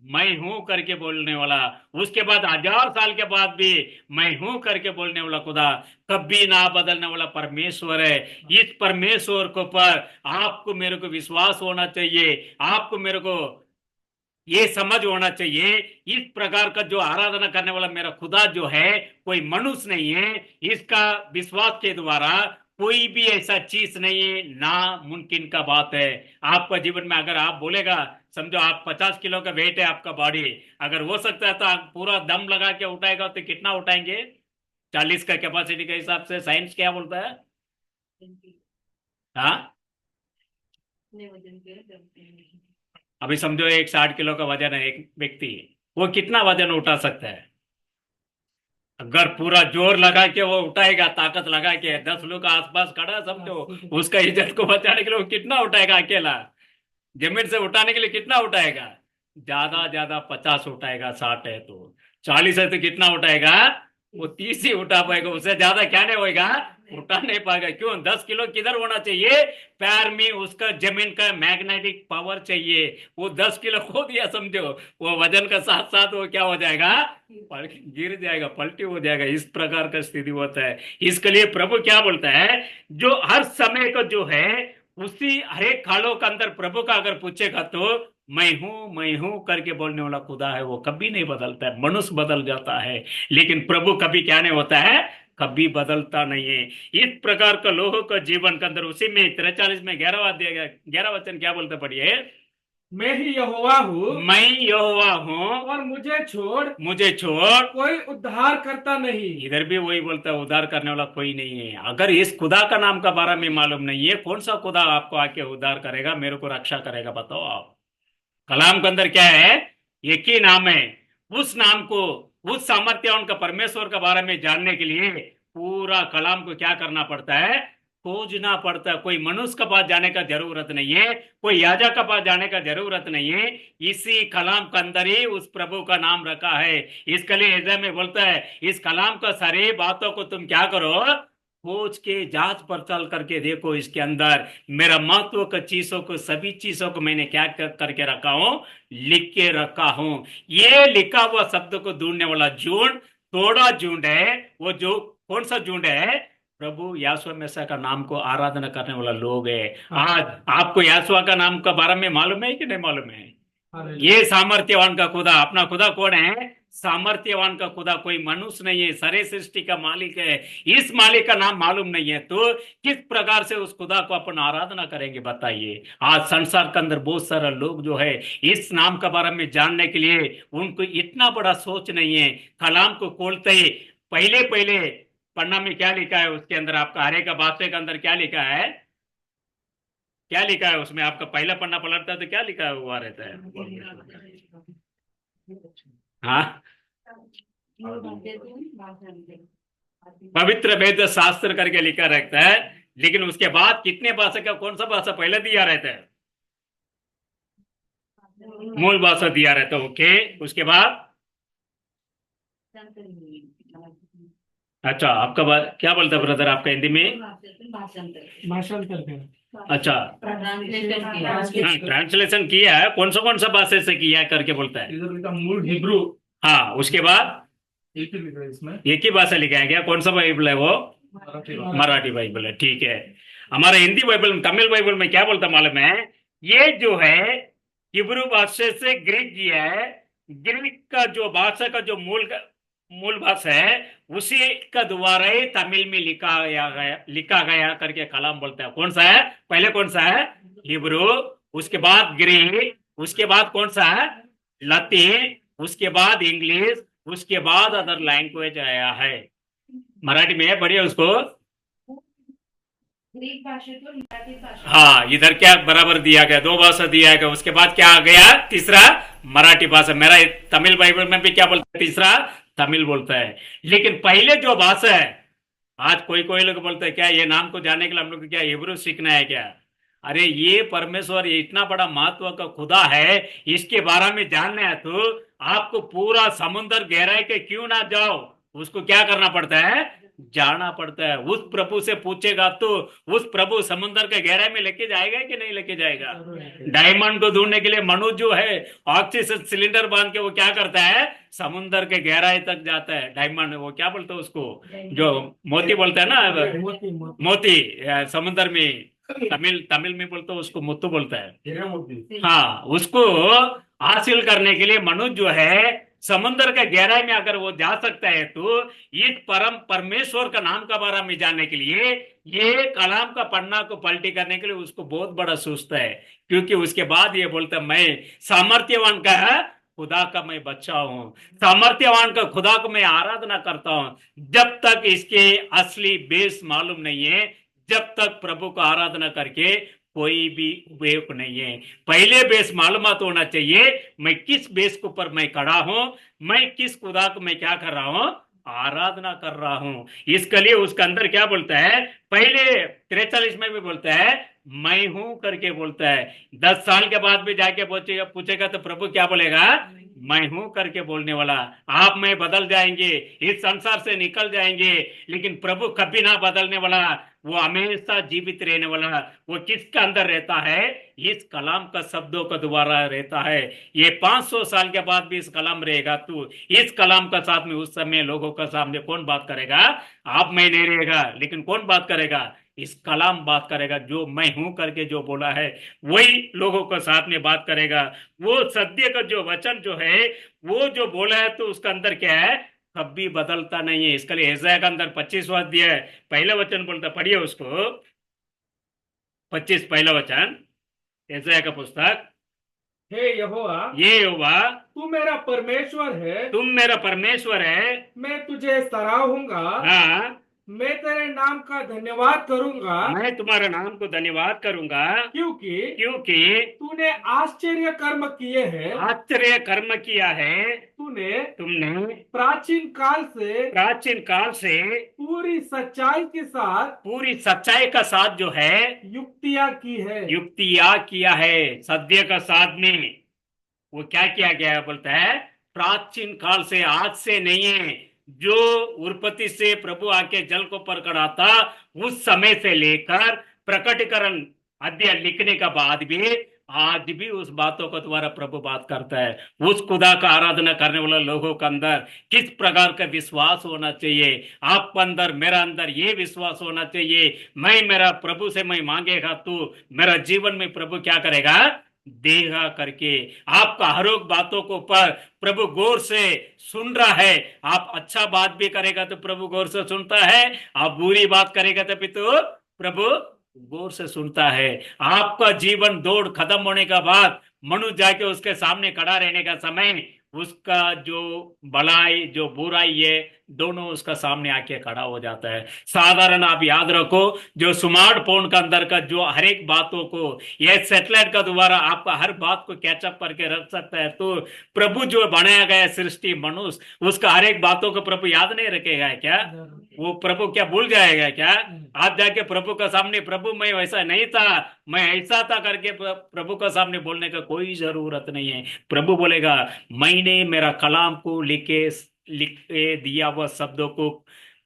मैं हूं करके बोलने वाला। उसके बाद 1000 साल के बाद भी मैं हूं करके बोलने वाला खुदा, कभी ना बदलने वाला परमेश्वर है। इस परमेश्वर को पर आपको मेरे को विश्वास होना चाहिए, आपको मेरे को ये समझ होना चाहिए, इस प्रकार का जो आराधना करने वाला मेरा खुदा जो है कोई मनुष्य नहीं है। इसका विश्वास के द्वारा कोई भी ऐसा चीज नहीं है, नामुमकिन का बात है। आपका जीवन में अगर आप बोलेगा, समझो आप 50 किलो का वेट है आपका बॉडी, अगर हो सकता है तो आप पूरा दम लगा के उठाएगा तो कितना उठाएंगे, 40 का कैपेसिटी के हिसाब से साइंस क्या बोलता है। हाँ, अभी समझो एक 60 किलो का वजन है एक व्यक्ति, वो कितना वजन उठा सकता है। अगर पूरा जोर लगा के वो उठाएगा, ताकत लगा के 10 लोग आसपास खड़ा समझो, उसका इज्जत को बचाने के लिए वो कितना उठाएगा अकेला, जमीन से उठाने के लिए कितना उठाएगा, ज्यादा 50 उठाएगा, 60 है तो 40 है तो कितना उठाएगा, वो 30 ही उठा पाएगा, उससे ज्यादा क्या नहीं होएगा, उठा नहीं पाएगा। क्यों, 10 किलो किधर होना चाहिए, पैर में उसका जमीन का मैग्नेटिक पावर चाहिए। वो 10 किलो खो दिया समझो, वो वजन का साथ साथ वो क्या हो जाएगा, गिर जाएगा, पलटी हो जाएगा। इस प्रकार का स्थिति होता है। इसके लिए प्रभु क्या बोलता है, जो हर समय को जो है उसी हरेक खालों के अंदर प्रभु का अगर पूछेगा तो मैं हूं करके बोलने वाला खुदा है, वो कभी नहीं बदलता है। मनुष्य बदल जाता है लेकिन प्रभु कभी क्या नहीं होता है, कभी बदलता नहीं है। इस प्रकार का लोगों का जीवन के अंदर उसी में 43 में 11 वचन क्या बोलते पढ़िए, मैं ही यहोवा हूँ मैं यहोवा हूं और मुझे छोड़ कोई उद्धार करता नहीं। इधर भी वही बोलता है, उद्धार करने वाला कोई नहीं है। अगर इस खुदा का नाम का बारे में मालूम नहीं है, कौन सा खुदा आपको आके उद्धार करेगा, मेरे को रक्षा करेगा, बताओ आप। कलाम के अंदर क्या है, एक ही नाम है। उस नाम को, उस सामर्थ्यवान का परमेश्वर के बारे में जानने के लिए पूरा कलाम को क्या करना पड़ता है, खोजना पड़ता है। कोई मनुष्य के पास जाने का जरूरत नहीं है, कोई याजक के पास जाने का जरूरत नहीं है। इसी कलाम के अंदर ही उस प्रभु का नाम रखा है। इसके लिए यशायाह में बोलता है, इस कलाम का सारी बातों को तुम क्या करो, खोज के जांच पड़ताल करके देखो। इसके अंदर मेरा महत्व का चीजों को, सभी चीजों को मैंने क्या करके रखा हूं, लिख के रखा हूं। ये लिखा हुआ शब्द को ढूंढने वाला झुंड थोड़ा झुंड है। वो जो कौन सा झुंड है, प्रभु यासुआ मैसा का नाम को आराधना करने वाला लोग है। आज आपको यासुआ का नाम का बारे में मालूम है कि नहीं मालूम है। ये सामर्थ्यवान का खुदा, अपना खुदा कौन है, सामर्थ्यवान का खुदा कोई मनुष्य नहीं है, सारे सृष्टि का मालिक है। इस मालिक का नाम मालूम नहीं है तो किस प्रकार से उस खुदा को अपन आराधना करेंगे, बताइए। आज संसार के अंदर बहुत सारे लोग जो है इस नाम के बारे में जानने के लिए उनको इतना बड़ा सोच नहीं है। कलाम को खोलते ही पहले पहले पन्ना में क्या लिखा है, उसके अंदर आपका हरे का बादशाह के अंदर क्या लिखा है, क्या लिखा है उसमें, आपका पहला पन्ना पलटता है तो क्या लिखा है, हुआ रहता है। हाँ, पवित्र वेद शास्त्र करके लिखा रहता है, लेकिन उसके बाद कितने भाषा का कौन सा भाषा पहले दिया रहता है, मूल भाषा दिया रहता है। ओके, उसके बाद अच्छा, आपका क्या बोलता है ब्रदर आपका हिंदी में? भाषांतर करें। अच्छा, ट्रांसलेशन किया है, कौन सा भाषा से किया है करके बोलता है। इधर लिखा मूल हिब्रू, हाँ, उसके बाद एक ही लिखा है इसमें, एक ही भाषा लिखा है क्या? कौन सा बाइबल है वो? मराठी। मराठी बाइबल है, ठीक है। हमारा हिंदी बाइबल, तमिल बाइबल में क्या बोलता मालूम है? ये जो है हिब्रू भाषा से ग्रीक किया है। ग्रीक का जो भाषा का जो मूल भाषा है, उसी का द्वारा ही तमिल में लिखा गया करके कलाम बोलता है। कौन सा है? पहले कौन सा है? हिब्रू, उसके बाद ग्रीक, उसके बाद कौन सा है? लतीन, उसके बाद इंग्लिश, उसके बाद अदर लैंग्वेज आया है। मराठी में है, बढ़िया उसको। ग्रीक भाषेतून मराठी भाषा। हाँ, इधर क्या बराबर दिया गया, दो भाषा दिया गया, उसके बाद क्या आ गया? तीसरा मराठी भाषा। मेरा तमिल बाइबल में भी क्या बोलता है? तीसरा तमिल बोलता है। लेकिन पहले जो भाषा है, आज कोई कोई लोग बोलते हैं क्या ये नाम को जानने के लिए हम लोग को क्या हिब्रू सीखना है क्या? अरे ये परमेश्वर, ये इतना बड़ा महत्व का खुदा है, इसके बारे में जानना है तो आपको पूरा समुद्र गहराई के क्यों ना जाओ, उसको क्या करना पड़ता है? जाना पड़ता है। उस प्रभु से पूछेगा तो उस प्रभु समुद्र के गहराई में लेके जाएगा कि नहीं लेके जाएगा? डायमंड को ढूंढने के लिए मनुष्य जो है ऑक्सीजन सिलेंडर बांध के वो क्या करता है? समुद्र के गहराई तक जाता है। डायमंड, वो क्या बोलते हैं उसको, जो मोती बोलते हैं ना, मोती, समुद्र में तमिल में बोलते हैं उसको, मुत्तु बोलता है। हाँ, उसको हासिल करने के लिए मनुष्य जो है समुद्र के गहराई में अगर वो जा सकता है तो इस परम परमेश्वर का नाम का बारे में जानने के लिए, ये कलाम का पढ़ना को पलटी करने के लिए उसको बहुत बड़ा सोचता है। क्योंकि उसके बाद ये बोलता है मैं सामर्थ्यवान का है खुदा का मैं बच्चा हूं, सामर्थ्यवान का खुदा को मैं आराधना करता हूं। जब तक इसके असली बेस मालूम नहीं है, जब तक प्रभु को आराधना करके कोई भी उपयोग नहीं है। पहले बेस मालूमात होना चाहिए, मैं किस बेस के ऊपर मैं खड़ा हूं, मैं किस खुदा को मैं क्या कर रहा हूं? आराधना कर रहा हूं। इसके लिए उसके अंदर क्या बोलता है? पहले 43 में भी बोलता है मैं हूं करके बोलता है। 10 साल के बाद भी जाके पूछेगा तो प्रभु क्या बोलेगा? मैं हूं करके बोलने वाला। आप मैं बदल जाएंगे, इस संसार से निकल जाएंगे, लेकिन प्रभु कभी ना बदलने वाला, वो हमेशा जीवित रहने वाला। वो किसका अंदर रहता है? इस कलाम का शब्दों का द्वारा रहता है। ये 500 साल के बाद भी इस कलाम रहेगा तो इस कलाम का साथ में उस समय लोगों का सामने कौन बात करेगा? आप मैं नहीं रहेगा, लेकिन कौन बात करेगा? इस कलाम बात करेगा। जो मैं हूं करके जो बोला है वही लोगों को साथ में बात करेगा। वो सत्य का जो वचन जो है वो जो बोला है तो उसका अंदर क्या है? कभी बदलता नहीं है। इसके लिए यशायाह का अंदर 25 अध्याय है, पहला वचन बोलता, पढ़िए उसको, 25 पहला वचन, यशायाह का पुस्तक। हे यहोवा, ये यहोवा तू मेरा परमेश्वर है, तुम मेरा परमेश्वर है, मैं तुझे सराहूंगा, हाँ, मैं तेरे नाम का धन्यवाद करूंगा, मैं तुम्हारे नाम को धन्यवाद करूंगा, क्योंकि तूने आश्चर्य कर्म किए हैं, आश्चर्य कर्म किया है, तुमने प्राचीन काल से पूरी सच्चाई के साथ जो है युक्तियां किया है। सद्य का साथ में वो क्या किया गया है बोलता है? प्राचीन काल से, आज से नहीं है। जो उत्पत्ति से प्रभु आके जल को पकड़ा था उस समय से लेकर प्रकटीकरण अध्याय लिखने का बाद भी आज भी उस बातों को द्वारा प्रभु बात करता है। उस खुदा का आराधना करने वाले लोगों के अंदर किस प्रकार का विश्वास होना चाहिए? आप अंदर, मेरा अंदर ये विश्वास होना चाहिए, मैं मेरा प्रभु से मैं मांगेगा तो मेरा जीवन में प्रभु क्या करेगा? देगा करके। आपका हर एक बातों को पर प्रभु गौर से सुन रहा है। आप अच्छा बात भी करेगा तो प्रभु गौर से सुनता है, आप बुरी बात करेगा तो भी तो प्रभु गौर से सुनता है। आपका जीवन दौड़ खत्म होने के बाद मनुष्य जाके उसके सामने खड़ा रहने का समय, उसका जो भलाई जो बुराई है दोनों उसका सामने आके खड़ा हो जाता है। साधारण आप याद रखो, जो स्मार्टफोन का अंदर का जो हर एक बातों को ये सैटेलाइट का द्वारा आपका हर बात को कैचअप करके रख सकता है, तो प्रभु जो बनाया गया सृष्टि मनुष्य, उसका हर एक बातों को प्रभु याद नहीं रखेगा क्या? वो प्रभु क्या भूल जाएगा क्या? आप जाके प्रभु का सामने, प्रभु मैं वैसा नहीं था, मैं ऐसा था करके प्रभु का सामने बोलने का कोई जरूरत नहीं है। प्रभु बोलेगा मैंने मेरा कलाम को लिख के दिया हुआ शब्दों को,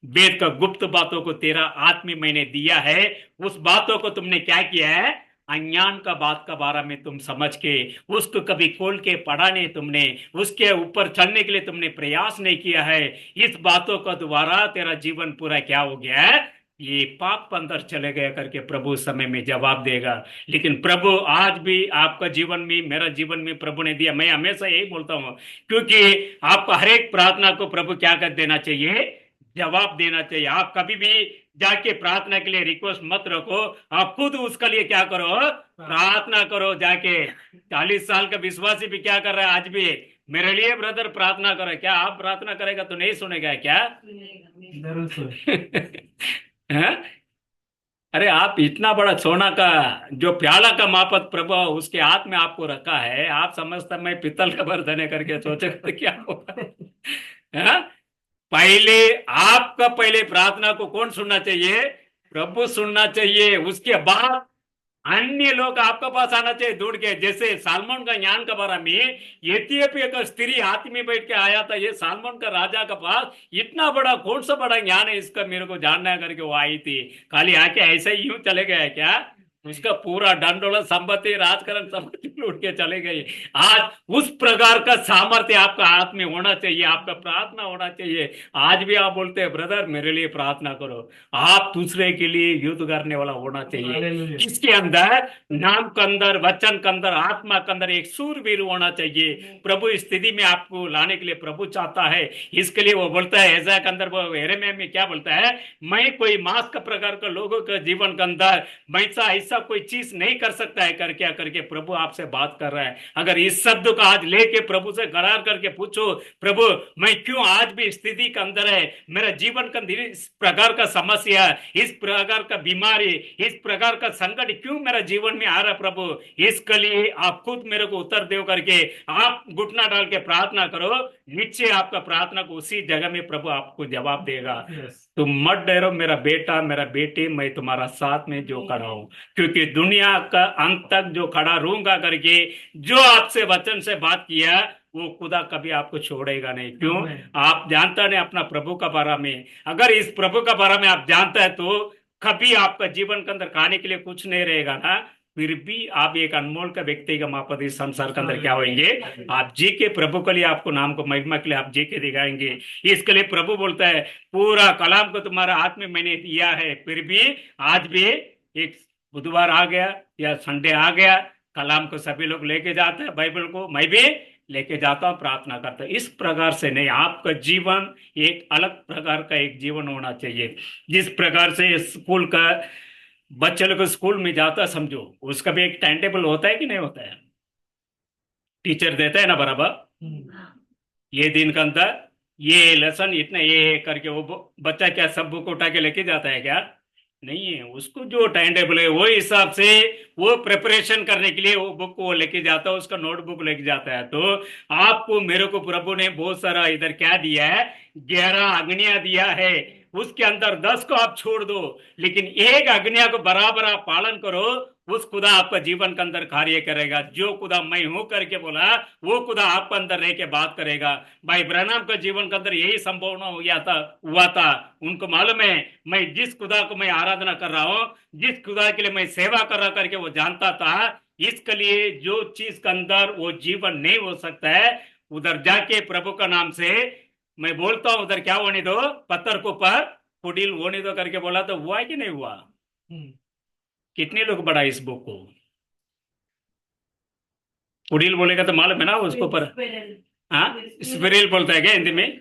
वेद का गुप्त बातों को तेरा आत्मा मैंने दिया है। उस बातों को तुमने क्या किया है? अज्ञान का बात का बारे में तुम समझ के उसको कभी खोल के पढ़ा नहीं तुमने, उसके ऊपर चलने के लिए तुमने प्रयास नहीं किया है। इस बातों का द्वारा तेरा जीवन पूरा क्या हो गया है? ये पाप अंदर चले गया करके प्रभु उस समय में जवाब देगा। लेकिन प्रभु आज भी आपका जीवन में, मेरा जीवन में प्रभु ने दिया। मैं हमेशा यही बोलता हूँ, क्योंकि आपको हर एक प्रार्थना को प्रभु क्या कर देना चाहिए? जवाब देना चाहिए। आप कभी भी जाके प्रार्थना के लिए रिक्वेस्ट मत रखो, आप खुद उसके लिए क्या करो? प्रार्थना करो। जाके 40 साल का विश्वासी भी क्या कर रहा है आज भी? मेरे लिए ब्रदर प्रार्थना करो। क्या आप प्रार्थना करेगा तो नहीं सुनेगा क्या? हैं? अरे आप इतना बड़ा सोना का जो प्याला का मापत प्रभु उसके हाथ में आपको रखा है, आप समझता मैं पित्तल का बर्तन है करके सोचेगा तो क्या होगा? हैं? पहले आपका पहले प्रार्थना को कौन सुनना चाहिए? प्रभु सुनना चाहिए। उसके बाद अन्य लोग आपके पास आना चाहिए दौड़ के। जैसे सालमोन का ज्ञान का बारे में, एथियोपिया का स्त्री हाथी में बैठ के आया था, ये सालमोन का राजा के पास इतना बड़ा कौन सा बड़ा ज्ञान है इसका मेरे को जानना है करके वो आई थी। खाली आके ऐसे ही यूं चले गए क्या? उसका पूरा डंडोला संपत्ति राजकरण संपत्ति लूट के चले गए। आज उस प्रकार का सामर्थ्य आपका हाथ में होना चाहिए, आपका प्रार्थना होना चाहिए। आज भी आप बोलते हैं ब्रदर मेरे लिए प्रार्थना करो, आप दूसरे के लिए युद्ध करने वाला होना चाहिए। इसके अंदर नाम के अंदर, वचन के अंदर, आत्मा के अंदर एक सूरवीर होना चाहिए। प्रभु इस स्थिति में आपको लाने के लिए प्रभु चाहता है। इसके लिए वो बोलता है ऐसा के अंदर, वो यिर्मयाह में क्या बोलता है? मैं कोई मांस का प्रकार का लोगों के जीवन के अंदर वैसा ऐसा कोई चीज नहीं कर सकता है कर क्या करके प्रभु आपसे बात कर रहा है। अगर इस शब्द को आज लेके प्रभु से करार करके पूछो, प्रभु मैं क्यों आज भी स्थिति के अंदर है, मेरा जीवन का इस प्रकार का समस्या, इस प्रकार का बीमारी, इस प्रकार का संकट क्यों मेरा जीवन में आ रहा प्रभु, इसके लिए आप खुद मेरे को उत्तर दो करके आप घुटना डाल के प्रार्थना करो। निश्चय आपका प्रार्थना को उसी जगह में प्रभु आपको जवाब देगा। तुम मत डरो मेरा बेटा, मेरा बेटी, मैं तुम्हारा साथ में जो खड़ा हूं, क्योंकि दुनिया का अंत तक जो खड़ा रहूंगा करके जो आपसे वचन से बात किया वो खुदा कभी आपको छोड़ेगा नहीं। क्यों? आप जानता नहीं अपना प्रभु का बारे में। अगर इस प्रभु का बारे में आप जानता है तो कभी आपका जीवन के अंदर खाने के लिए कुछ नहीं रहेगा ना, फिर भी आप एक अनमोल का व्यक्ति का मापद इस संसार के अंदर क्या होंगे? आप जी के प्रभु के लिए, आपको नाम को महिमा के लिए आप जी के दिखाएंगे। इसके लिए प्रभु बोलता है पूरा कलाम को तुम्हारा हाथ में मैंने दिया है। फिर भी आज भी एक बुधवार आ गया या संडे आ गया, कलाम को सभी लोग लेके जाते हैं, बाइबल को मैं भी लेके जाता हूँ, प्रार्थना करता हूँ। इस प्रकार से नहीं, आपका जीवन एक अलग प्रकार का एक जीवन होना चाहिए। जिस प्रकार से स्कूल का बच्चे लोग स्कूल में जाता समझो, उसका भी एक टाइम टेबल होता है कि नहीं होता है? टीचर देता है ना बराबर, ये दिन का अंतर, ये लेसन इतना ये करके वो बच्चा क्या सब बुक उठा के लेके जाता है क्या? नहीं है। उसको जो टाइम टेबल है वो हिसाब से वो प्रिपरेशन करने के लिए वो बुक को लेके जाता है, उसका नोटबुक लेके जाता है। तो आपको मेरे को प्रभु ने बहुत सारा इधर क्या दिया है? 11 आज्ञा दिया है। उसके अंदर 10 को आप छोड़ दो, लेकिन एक आज्ञा को बराबर आप पालन करो, उस खुदा आपका जीवन के अंदर कार्य करेगा। जो खुदा मैं हूं करके बोला वो खुदा आपके अंदर रह के बात करेगा। भाई ब्रैनम का जीवन के अंदर यही संभावना हुआ था। उनको मालूम है मैं जिस खुदा को मैं आराधना कर रहा हूं, जिस खुदा के लिए मैं सेवा कर रहा करके वो जानता था। इसके लिए जो चीज के अंदर वो जीवन नहीं हो सकता है, उधर जाके प्रभु का नाम से मैं बोलता हूं उधर क्या होने दो, पत्थर को पर कुड़ील होने दो करके बोला तो हुआ कि नहीं हुआ? कितने लोग बढ़ा इस बुक को? कुड़ील बोलेगा तो मालूम है ना उसको पर, हाँ स्पिरिल बोलता है क्या हिंदी में?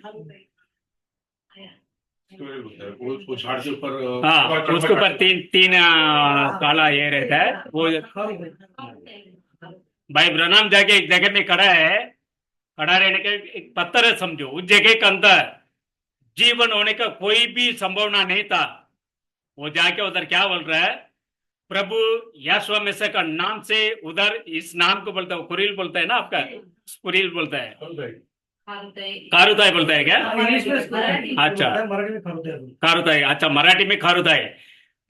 उसको झाड़ के ऊपर, हाँ उसके ऊपर तीन काला ये रहता है वो। भाई ब्रनाम जाके एक जगह में खड़ा है, खड़ा रहने का एक पत्थर है समझो, उस जगह के अंदर जीवन होने का कोई भी संभावना नहीं था। वो जाके उधर क्या बोल रहा है? प्रभु यशवा मिस्र का नाम से, उधर इस नाम को बोलता है, कुरील बोलता है ना आपका, कुरील बोलता है। कारुताई बोलता है क्या? इंग्लिश में इसको मराठी। अच्छा। मराठी में खारुताई बोलते कारुताई, अच्छा मराठी में कारुताई।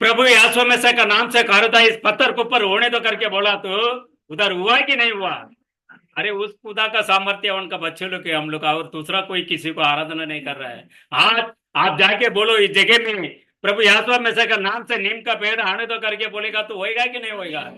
प्रभु यीशु मसीह का नाम से कारुताई इस पत्थर के ऊपर होने दो करके बोला तो उधर हुआ कि नहीं हुआ? अरे उस खुदा का सामर्थ्य उनका बच्चे लोग के हम लोग का, और दूसरा कोई किसी को आराधना नहीं कर रहा है। आज आप जाके बोलो इस जगह में प्रभु यीशु मसीह का नाम से नीम का पेड़ आने दो करके बोलेगा तो होएगा कि नहीं होएगा?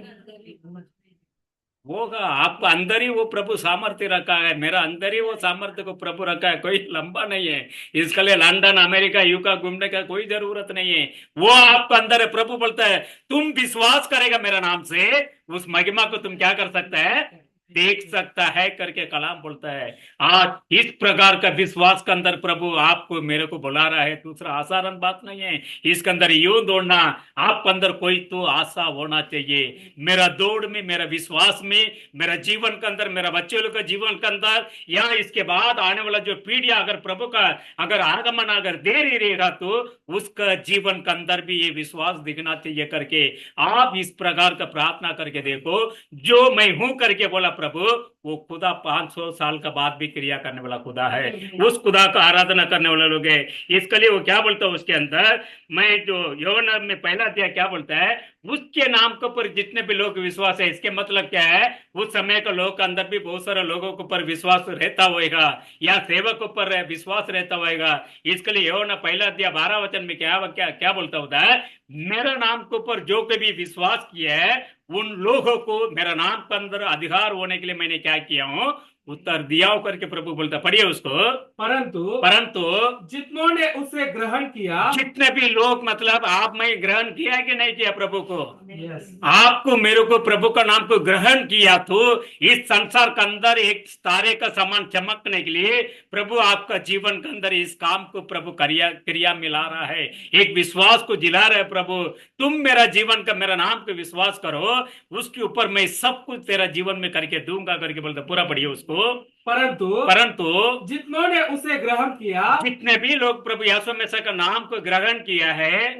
होगा। आपको अंदर ही वो प्रभु सामर्थ्य रखा है, मेरा अंदर ही वो सामर्थ्य को प्रभु रखा है, कोई लंबा नहीं है। इसके लिए लंदन अमेरिका यूका घूमने का कोई जरूरत नहीं है, वो आपको अंदर है। प्रभु बोलता है तुम विश्वास करेगा मेरा नाम से, उस महिमा को तुम क्या कर सकता है? देख सकता है करके कलाम बोलता है। आज इस प्रकार का विश्वास के अंदर प्रभु आपको मेरे को बुला रहा है। दूसरा आसारण बात नहीं है, इसके अंदर यूं दौड़ना, आपके अंदर कोई तो आशा होना चाहिए। मेरा दौड़ में, मेरा विश्वास में, मेरा जीवन के अंदर, मेरा बच्चे लोग का जीवन के अंदर, या इसके बाद आने वाला जो पीढ़ियां अगर प्रभु का अगर आगमन अगर देर ही रहेगा तो उसका जीवन के अंदर भी ये विश्वास दिखना चाहिए करके आप इस प्रकार का प्रार्थना करके देखो। जो मैं हूं करके बोला प्रभु, वो खुदा 500 साल का बाद भी क्रिया करने वाला खुदा है। उस खुदा का आराधना करने वाले लोग है। इसके लिए वो क्या बोलता है उसके अंदर, मैं जो यूहन्ना में पहला अध्याय क्या बोलता है, उसके नाम के ऊपर जितने भी लोग विश्वास है। इसके मतलब क्या है, उस समय के लोग के अंदर भी बहुत सारे लोगों के ऊपर विश्वास रहता होगा, या सेवक के ऊपर विश्वास रहता होगा। इसके लिए यूहन्ना पहला अध्याय 12 वचन में क्या क्या क्या बोलता होता है, मेरा नाम के ऊपर जो कभी विश्वास किया है उन लोगों को मेरा नाम के अंदर अधिकार होने के लिए मैंने क्या किया हूं, उत्तर दिया हो करके प्रभु बोलता। पढ़िए उसको। परंतु जितनों ने उसे ग्रहण किया, जितने भी लोग, मतलब आप मैं ग्रहण किया कि नहीं किया प्रभु को? यस, आपको मेरे को प्रभु का नाम को ग्रहण किया तो इस संसार के अंदर एक तारे का समान चमकने के लिए प्रभु आपका जीवन के अंदर इस काम को प्रभु क्रिया मिला रहा है, एक विश्वास को जिला रहा है। प्रभु तुम मेरा जीवन का, मेरा नाम को विश्वास करो, उसके ऊपर मैं सब कुछ तेरा जीवन में करके दूंगा करके बोलता। पूरा पढ़िए उसको। परंतु जितनों ने उसे ग्रहण किया, जितने भी लोग प्रभु यीशु मसीह का नाम को ग्रहण किया है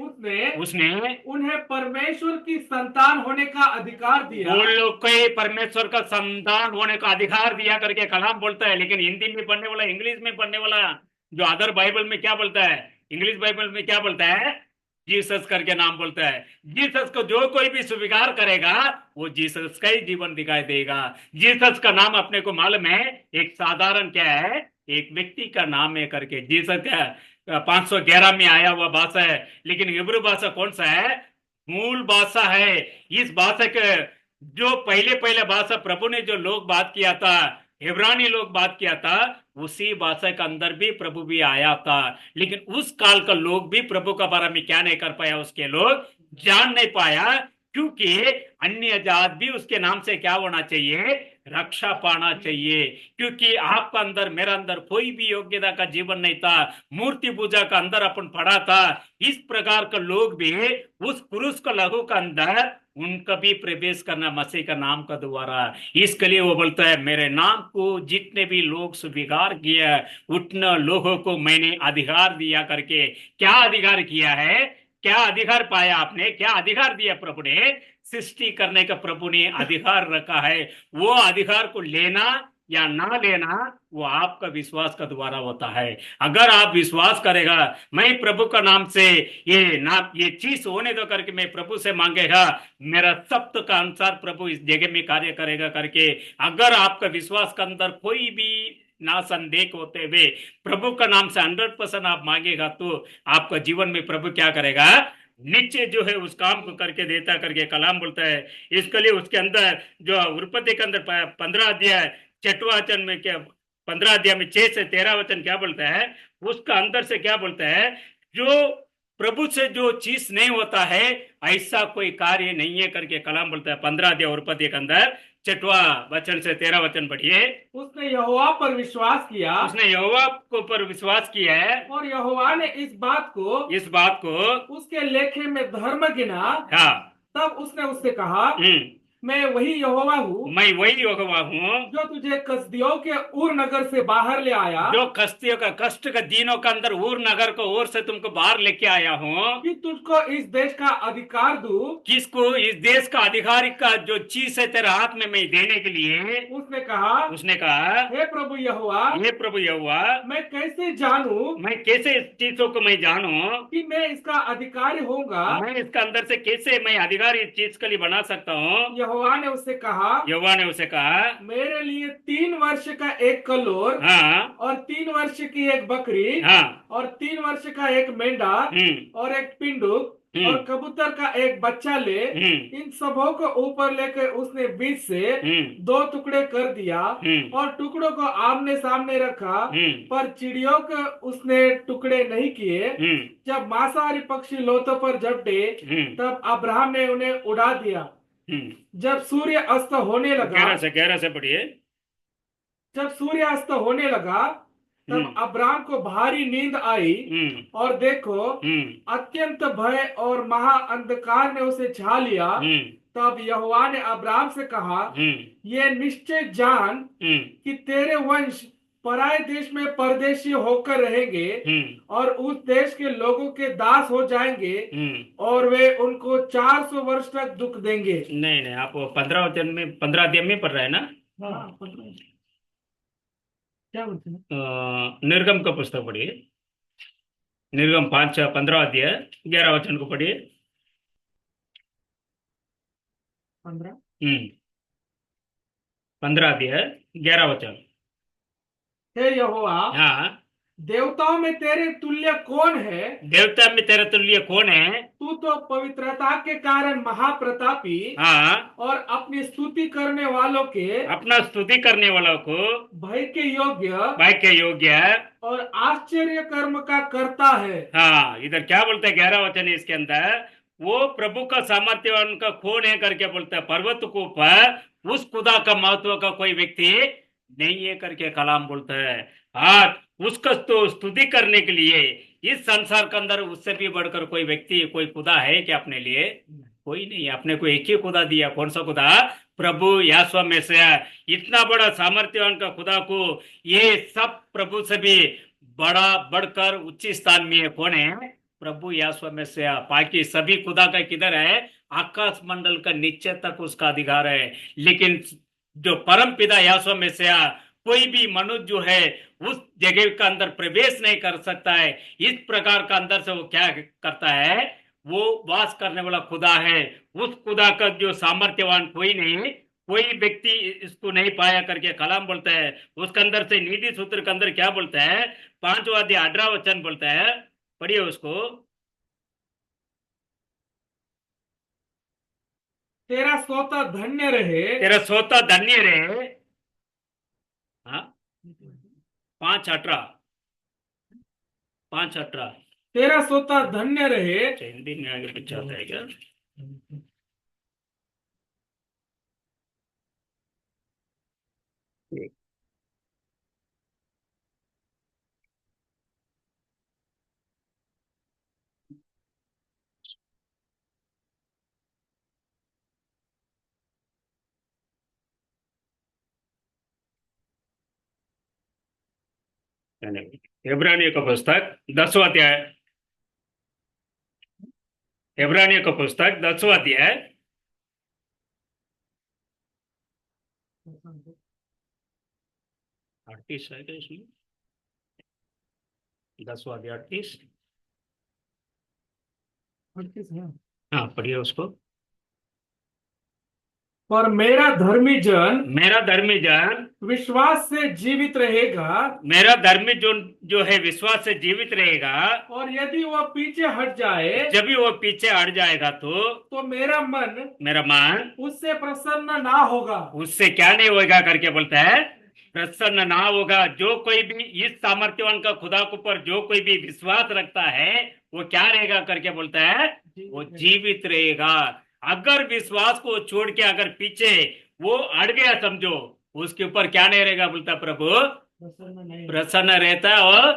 उसने उन्हें परमेश्वर की संतान होने का अधिकार दिया। वो लोग को परमेश्वर का संतान होने का अधिकार दिया करके कलाम बोलता है। लेकिन हिंदी में पढ़ने वाला, इंग्लिश में पढ़ने वाला, जो अदर बाइबल में क्या बोलता है, इंग्लिश बाइबल में क्या बोलता है, जीसस करके नाम बोलता है। जीसस को जो कोई भी स्वीकार करेगा वो जीसस का ही जीवन दिखाई देगा। जीसस का नाम अपने को मालूम है, एक साधारण क्या है, एक व्यक्ति का नाम है करके। जीसस क्या 511 में आया हुआ भाषा है, लेकिन हिब्रू भाषा कौन सा है, मूल भाषा है। इस भाषा के जो पहले भाषा प्रभु ने जो लोग बात किया था, इब्रानी लोग बात किया था, उसी भाषा के अंदर भी प्रभु भी आया था। लेकिन उस काल का लोग भी प्रभु का बारे में क्या नहीं कर पाया, उसके लोग जान नहीं पाया, क्योंकि अन्य जात भी उसके नाम से क्या होना चाहिए, रक्षा पाना चाहिए। क्योंकि आपका अंदर, मेरा अंदर कोई भी योग्यता का जीवन नहीं था, मूर्ति पूजा का अंदर अपन पड़ा था। इस प्रकार का लोग भी उस क्रूस का लहू का अंदर उनका भी प्रवेश करना मसीह का नाम का द्वारा। इसके लिए वो बोलता है, मेरे नाम को जितने भी लोग स्वीकार किया उतने लोगों को मैंने अधिकार दिया करके। क्या अधिकार किया है, क्या अधिकार पाया आपने, क्या अधिकार दिया प्रभु ने, सृष्टि करने का प्रभु ने अधिकार रखा है। वो अधिकार को लेना या ना लेना वो आपका विश्वास का द्वारा होता है। अगर आप विश्वास करेगा, मैं प्रभु का नाम से ये चीज होने दो करके मैं प्रभु से मांगेगा, मेरा शब्द का अनुसार प्रभु इस जगह में कार्य करेगा करके, अगर आपका विश्वास के अंदर कोई भी ना संदेह होते हुए प्रभु का नाम से 100% आप मांगेगा तो आपका जीवन में प्रभु क्या करेगा, नीचे जो है उस काम को करके देता करके कलाम बोलता है। इसके लिए उसके अंदर जो उत्पत्ति के अंदर 15 अध्याय 6वां वचन में क्या, 15 अध्याय में 6 से 13 वचन क्या बोलता है, उसका अंदर से क्या बोलता है, जो प्रभु से जो चीज नहीं होता है ऐसा कोई कार्य नहीं है करके कलाम बोलता है। 15 अध्याय उत्पत्ति के अंदर 6वां वचन से 13 वचन पढ़िए। उसने यहोवा पर विश्वास किया, उसने यहोवा को पर विश्वास किया है, और यहोवा ने इस बात को उसके लेखे में धर्म गिना। हाँ, तब उसने उससे कहा, मैं वही यहोवा हूँ मैं वही यहोवा हूँ जो तुझे कसदियों के उर नगर से बाहर ले आया जो कस्तियों का कष्ट के दिनों के अंदर ऊर नगर को ओर से तुमको बाहर लेके आया हूँ कि तुझको इस देश का अधिकार दूं। किसको इस देश का आधिकारिक का जो चीज है तेरे हाथ में मैं देने के लिए उसने कहा हे प्रभु यहोवा, ये प्रभु यहोवा मैं कैसे जानूं मैं कैसे इस चीजों को मैं जानूं कि मैं इसका अधिकारी होऊंगा। मैं इसका अंदर से कैसे मैं अधिकारी इस चीज के लिए बना सकता हूँ यहोवा ने उससे कहा यहोवा ने उसे कहा मेरे लिए 3 वर्ष का एक कलोर हाँ और 3 वर्ष की एक बकरी हाँ और 3 वर्ष का एक मेंढा और एक पिंडुक और कबूतर का एक बच्चा ले। इन सबों को ऊपर लेकर उसने बीच से 2 टुकड़े कर दिया और टुकड़ों को आमने सामने रखा, पर चिड़ियों को उसने टुकड़े नहीं किए। जब मांसाहारी पक्षी लोथों पर झपटे तब अब्राहम ने उन्हें उड़ा दिया। जब सूर्य अस्त होने लगा 11 से पढ़िए जब सूर्य अस्त होने लगा तब अब्राम को भारी नींद आई और देखो अत्यंत भय और महा अंधकार ने उसे छा लिया। तब यहोवा ने अब्राम से कहा ये निश्चय जान कि तेरे वंश पराये देश में परदेशी होकर रहेंगे और उस देश के लोगों के दास हो जाएंगे और वे उनको 400 वर्ष तक दुख देंगे। नहीं आप 15 अध्याय में पढ़ रहे हैं ना। क्या बोलते हैं? निर्गम का पुस्तक पढ़िए निर्गम 15 अध्याय 11 वचन को पढ़िए 15 अध्याय 11 वचन। हे यहोवा, हाँ देवताओं में तेरे तुल्य कौन है? देवता में तेरा तुल्य कौन है? तू तो पवित्रता के कारण महाप्रतापी हाँ और अपनी स्तुति करने वालों के अपना स्तुति करने वालों को भय के योग्य और आश्चर्य कर्म का करता है। हाँ इधर क्या बोलता है 11 वचन है इसके अंदर वो प्रभु का सामर्थ्यवान का कौन है करके बोलता है पर्वत को ऊपर उस खुदा का महत्व का कोई व्यक्ति नहीं है करके कलाम बोलता है। हाँ उसका तो स्तुति करने के लिए इस संसार के अंदर उससे भी बढ़कर कोई व्यक्ति कोई खुदा है क्या अपने लिए? कोई नहीं। अपने को एक ही खुदा दिया। कौन सा खुदा? प्रभु यासवा में से। इतना बड़ा सामर्थ्यवान का खुदा को ये सब प्रभु से भी बड़ा बढ़कर उच्च स्थान में कौन है? प्रभु यासवा में से। बाकी सभी खुदा का किधर है? आकाश मंडल का नीचे तक उसका अधिकार है। लेकिन जो परम पिता यासवा में से कोई भी मनुष्य जो है उस जगह का अंदर प्रवेश नहीं कर सकता है। इस प्रकार का अंदर से वो क्या करता है? वो वास करने वाला खुदा है। उस खुदा का जो सामर्थ्यवान कोई नहीं, कोई व्यक्ति इसको नहीं पाया करके कलाम बोलता है। उसके अंदर से नीति सूत्र के अंदर क्या बोलता है? 5वां अध्याय 18 वचन बोलता है, पढ़िए उसको। तेरा सोता धन्य रहे। तेरा सोता धन्य रहे। हाँ 5:18 तेरा सोता धन्य रहे। हिंदी में आगे पीछे आता है क्या? इब्रानियों का पुस्तक 10वां अध्याय। इब्रानियों का पुस्तक 10वां अध्याय 38 है क्या इसमें? 10वां अध्याय 38। हाँ पढ़िए उसको। पर मेरा धर्मी जन विश्वास से जीवित रहेगा। मेरा धर्मी जो है विश्वास से जीवित रहेगा। और यदि वह पीछे हट जाए, जब भी वो पीछे हट जाएगा तो मेरा मन उससे प्रसन्न ना होगा। उससे क्या नहीं होगा करके बोलता है? प्रसन्न ना होगा। जो कोई भी इस सामर्थ्यवान का खुदा के ऊपर जो कोई भी विश्वास रखता है वो क्या रहेगा करके बोलता है? वो जीवित रहेगा। अगर विश्वास को छोड़ के अगर पीछे वो हट गया समझो, उसके ऊपर क्या नहीं रहेगा बोलता प्रभु? प्रसन्न रहता है और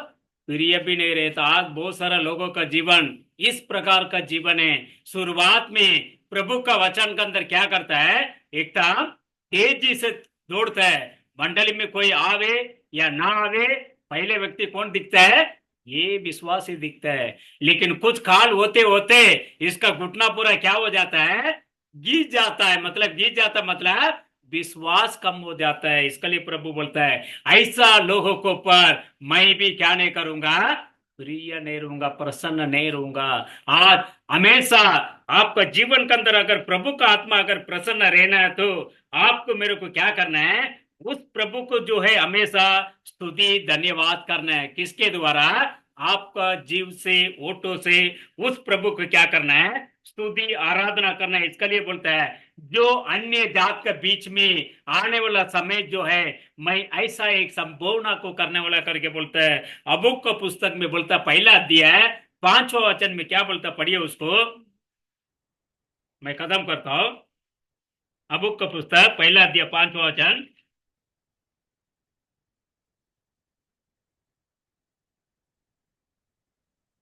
प्रिय भी नहीं रहता। आज बहुत सारा लोगों का जीवन इस प्रकार का जीवन है। शुरुआत में प्रभु का वचन के अंदर क्या करता है? एकदम तेजी से दौड़ता है। मंडली में कोई आवे या ना आवे, पहले व्यक्ति कौन दिखता है? ये विश्वास ही दिखता है। लेकिन कुछ काल होते होते इसका घुटना पूरा क्या हो जाता है? गिर जाता है। मतलब गिर जाता मतलब विश्वास कम हो जाता है। इसके लिए प्रभु बोलता है ऐसा लोगों को पर मैं भी क्या नहीं करूंगा? प्रिय नहीं रहूंगा, प्रसन्न नहीं रहूंगा। आज हमेशा आपका जीवन के अंदर अगर प्रभु का आत्मा अगर प्रसन्न रहना है तो आपको मेरे को क्या करना है? उस प्रभु को जो है हमेशा स्तुति धन्यवाद करना है। किसके द्वारा? आपका जीव से, ओटो से उस प्रभु को क्या करना है? स्तुति आराधना करना है। इसके लिए बोलता है जो अन्य जात के बीच में आने वाला समय जो है मैं ऐसा एक संभावना को करने वाला करके बोलता है। अबूक का पुस्तक में बोलता पहला अध्याय 5वां वचन में क्या बोलता? पढ़िए उसको, मैं खत्म करता हूं। अबूक का पुस्तक पहला अध्याय 5वां वचन।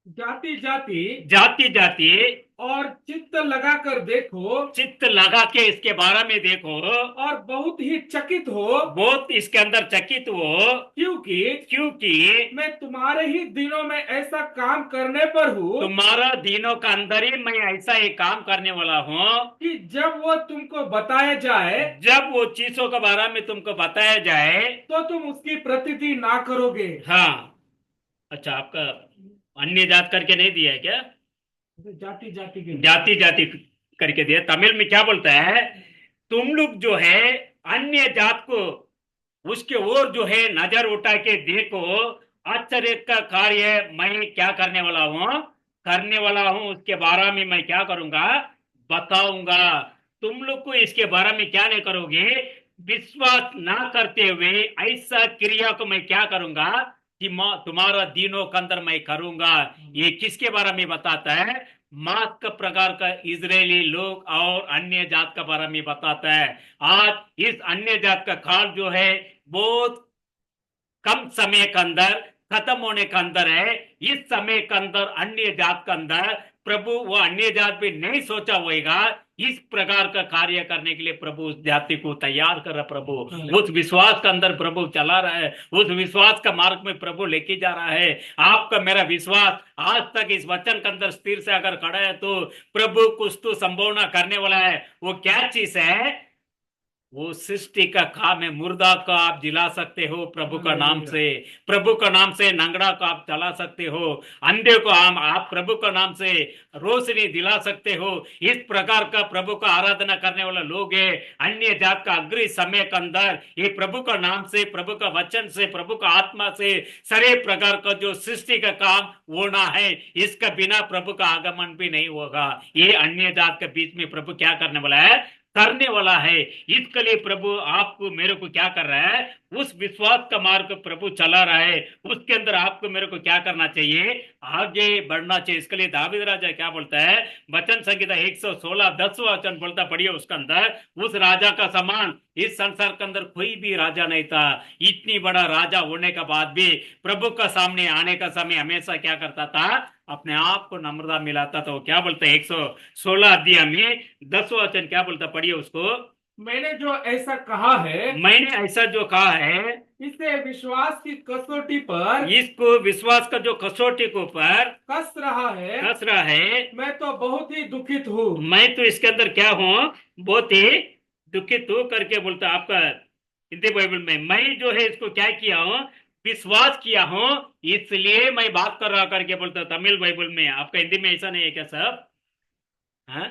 जाति जाति जाति जाति और चित्त लगाकर देखो, चित्त लगा के इसके बारे में देखो और बहुत ही चकित हो, बहुत इसके अंदर चकित हो, क्योंकि मैं तुम्हारे ही दिनों में ऐसा काम करने पर हूँ तुम्हारा दिनों का अंदर ही मैं ऐसा एक काम करने वाला हूँ कि जब वो तुमको बताया जाए जब वो चीजों के बारे में तुमको बताया जाए तो तुम उसकी प्रतिति ना करोगे। हाँ। अच्छा, आपका अन्य जात करके नहीं दिया है क्या? जाति जाति के जाति जाति करके दिया। तमिल में क्या बोलता है? तुम लोग जो है अन्य जात को उसके ओर जो है नजर उठा के देखो, आश्चर्य का कार्य मैं क्या करने वाला हूँ उसके बारे में मैं क्या करूंगा? बताऊंगा। तुम लोग को इसके बारे में क्या नहीं करोगे? विश्वास ना करते हुए ऐसा क्रिया को मैं क्या करूंगा कि तुम्हारा दिनों के अंदर मैं करूंगा। ये किसके बारे में बताता है? मात का प्रकार का इजरायली लोग और अन्य जात का बारे में बताता है। आज इस अन्य जात का काल जो है बहुत कम समय के अंदर खत्म होने के अंदर है। इस समय के अंदर अन्य जात के अंदर प्रभु वो अन्य जात भी नहीं सोचा होगा इस प्रकार का कार्य करने के लिए प्रभु उस जाति को तैयार कर रहा। प्रभु उस विश्वास के अंदर प्रभु चला रहा है, उस विश्वास का मार्ग में प्रभु लेके जा रहा है। आपका मेरा विश्वास आज तक इस वचन के अंदर स्थिर से अगर खड़ा है तो प्रभु कुछ तो संभावना करने वाला है। वो क्या चीज है? वो सृष्टि का काम है। मुर्दा को आप जिला सकते हो प्रभु का नाम से, प्रभु का नाम से नंगड़ा को आप चला सकते हो, अंधे को आप प्रभु का नाम से रोशनी दिला सकते हो। इस प्रकार का प्रभु का आराधना करने वाला लोग है। अन्य जात का अग्री समय के अंदर ये प्रभु का नाम से, प्रभु का वचन से, प्रभु का आत्मा से सारे प्रकार का जो सृष्टि का काम होना है, इसका बिना प्रभु का आगमन भी नहीं होगा। ये अन्य जात के बीच में प्रभु क्या करने वाला है? करने वाला है। इसके लिए प्रभु आपको मेरे को क्या कर रहा है? उस विश्वास का मार्ग प्रभु चला रहा है। उसके अंदर आपको मेरे को क्या करना चाहिए? आगे बढ़ना चाहिए। इसके लिए दावीद राजा क्या बोलता है? वचन संहिता 116 10वां वचन बोलता, पढ़िए उसके अंदर। उस राजा का समान इस संसार के अंदर कोई भी राजा नहीं था। इतनी बड़ा राजा होने के बाद भी प्रभु का सामने आने का समय हमेशा क्या करता था? अपने आप को नम्रता मिलाता था। वो क्या बोलता है 116 अध्याय में 10वां वचन क्या बोलता? पढ़िए उसको। मैंने जो ऐसा कहा है, मैंने ऐसा जो कहा है, इसे विश्वास की कसौटी पर, इसको विश्वास का जो कसौटी के ऊपर कस रहा है, मैं तो बहुत ही दुखित हूँ। मैं तो इसके अंदर क्या हूँ? बहुत ही दुखित हूँ करके बोलता। आपका हिंदी बाइबल में मैं जो है इसको क्या किया हूँ? विश्वास किया हूँ, इसलिए मैं बात कर रहा करके बोलता। तमिल बाइबल में, आपका हिंदी में ऐसा नहीं है क्या सब? हाँ,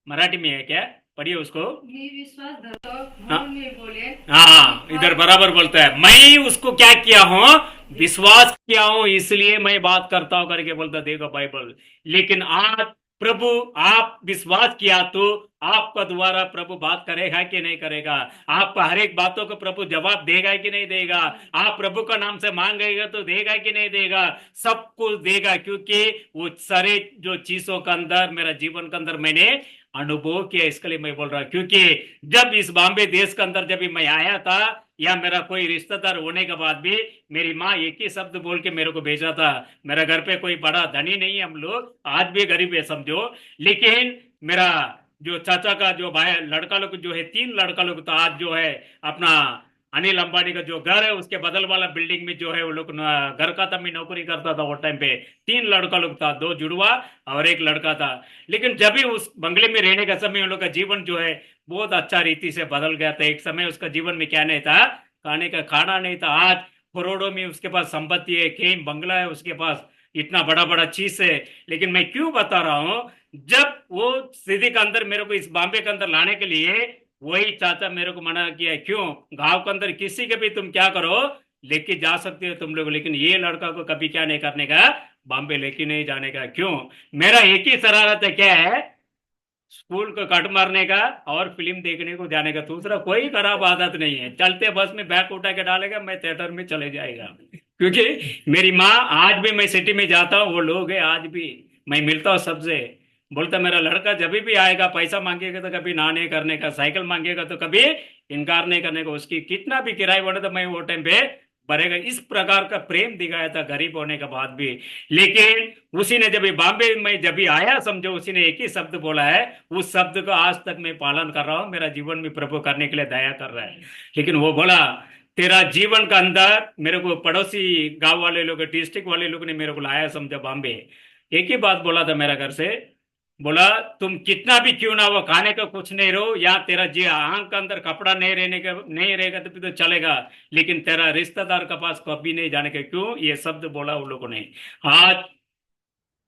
मराठी में है क्या? पढ़िए उसको। मी विश्वास धरतो हाँ। म्हणून मी बोलेन। हाँ, इधर बराबर बोलता है। मैं उसको क्या किया हूँ? विश्वास किया हूँ, इसलिए मैं बात करता हूँ करके बोलता। देखो बाइबल। लेकिन आज प्रभु आप विश्वास किया तो आपका द्वारा प्रभु बात करेगा कि नहीं करेगा? आपका हर एक बातों को प्रभु जवाब देगा कि नहीं देगा? आप प्रभु का नाम से मांगेगा तो देगा कि नहीं देगा? सब कुछ देगा, क्योंकि वो सारे जो चीजों के अंदर मेरा जीवन के अंदर मैंने अनुभव किया। इसके लिए मैं बोल रहा हूं, क्योंकि जब इस बॉम्बे देश के अंदर जब मैं आया था, या मेरा कोई रिश्तेदार होने के बाद भी मेरी माँ एक ही शब्द बोल के मेरे को भेजा था। मेरा घर पे कोई बड़ा धनी नहीं है, हम लोग आज भी गरीब है समझो, लेकिन मेरा जो चाचा का जो भाई लड़का लोग जो है 3 लड़का लोग, तो आज जो है अपना अनिल अंबानी का जो घर है उसके बदल वाला बिल्डिंग में जो है वो लोग घर का था, मैं नौकरी करता था वो टाइम पे। 3 लड़का लोग था, 2 जुड़वा और 1 लड़का था। लेकिन जब भी उस बंगले में रहने का समय उन लोग का जीवन जो है बहुत अच्छा रीति से बदल गया था। एक समय उसका जीवन में क्या नहीं था, खाने का खाना नहीं था। आज करोड़ों में उसके पास संपत्ति है, केम बंगला है उसके पास, इतना बड़ा बड़ा चीज है। लेकिन मैं क्यों बता रहा हूं, जब वो सिटी के अंदर मेरे को इस बॉम्बे के अंदर लाने के लिए वही चाचा मेरे को मना किया। क्यों, गांव के अंदर किसी के भी तुम क्या करो लेके जा सकते हो तुम लोग, लेकिन ये लड़का को कभी क्या नहीं करने का, बॉम्बे लेके नहीं जाने का। क्यों, मेरा एक ही शरारत है, क्या है, स्कूल को कट मारने का और फिल्म देखने को जाने का। दूसरा कोई खराब आदत नहीं है। चलते बस में बैग उठा के डालेगा, मैं थिएटर में चले जाएगा। क्योंकि मेरी माँ, आज भी मैं सिटी में जाता हूँ, वो लोग है आज भी मैं मिलता हूँ सबसे, बोलता मेरा लड़का जब भी आएगा पैसा मांगेगा तो कभी ना नहीं करने का, साइकिल मांगेगा तो कभी इनकार नहीं करने का, उसकी कितना भी किराया बढ़े तो मैं वो टाइम पे भरेगा। इस प्रकार का प्रेम दिखाया था गरीब होने के बाद भी। लेकिन उसी ने जब बॉम्बे में जब भी आया, समझो उसी ने एक ही शब्द बोला है, उस शब्द को आज तक मैं पालन कर रहा हूं, मेरा जीवन में प्रभु करने के लिए दया कर रहा है। लेकिन वो बोला तेरा जीवन का अंदर, मेरे को पड़ोसी गांव वाले लोग, डिस्ट्रिक्ट वाले लोग ने मेरे को लाया समझो बॉम्बे, एक ही बात बोला था मेरा घर से, बोला तुम कितना भी क्यों ना वो खाने का कुछ नहीं रहो, या तेरा जी आंख के अंदर कपड़ा नहीं रहने का नहीं रहेगा तो भी तो चलेगा, लेकिन तेरा रिश्तेदार के पास कभी नहीं जाने का। क्यों, ये शब्द बोला उन लोगों ने। आज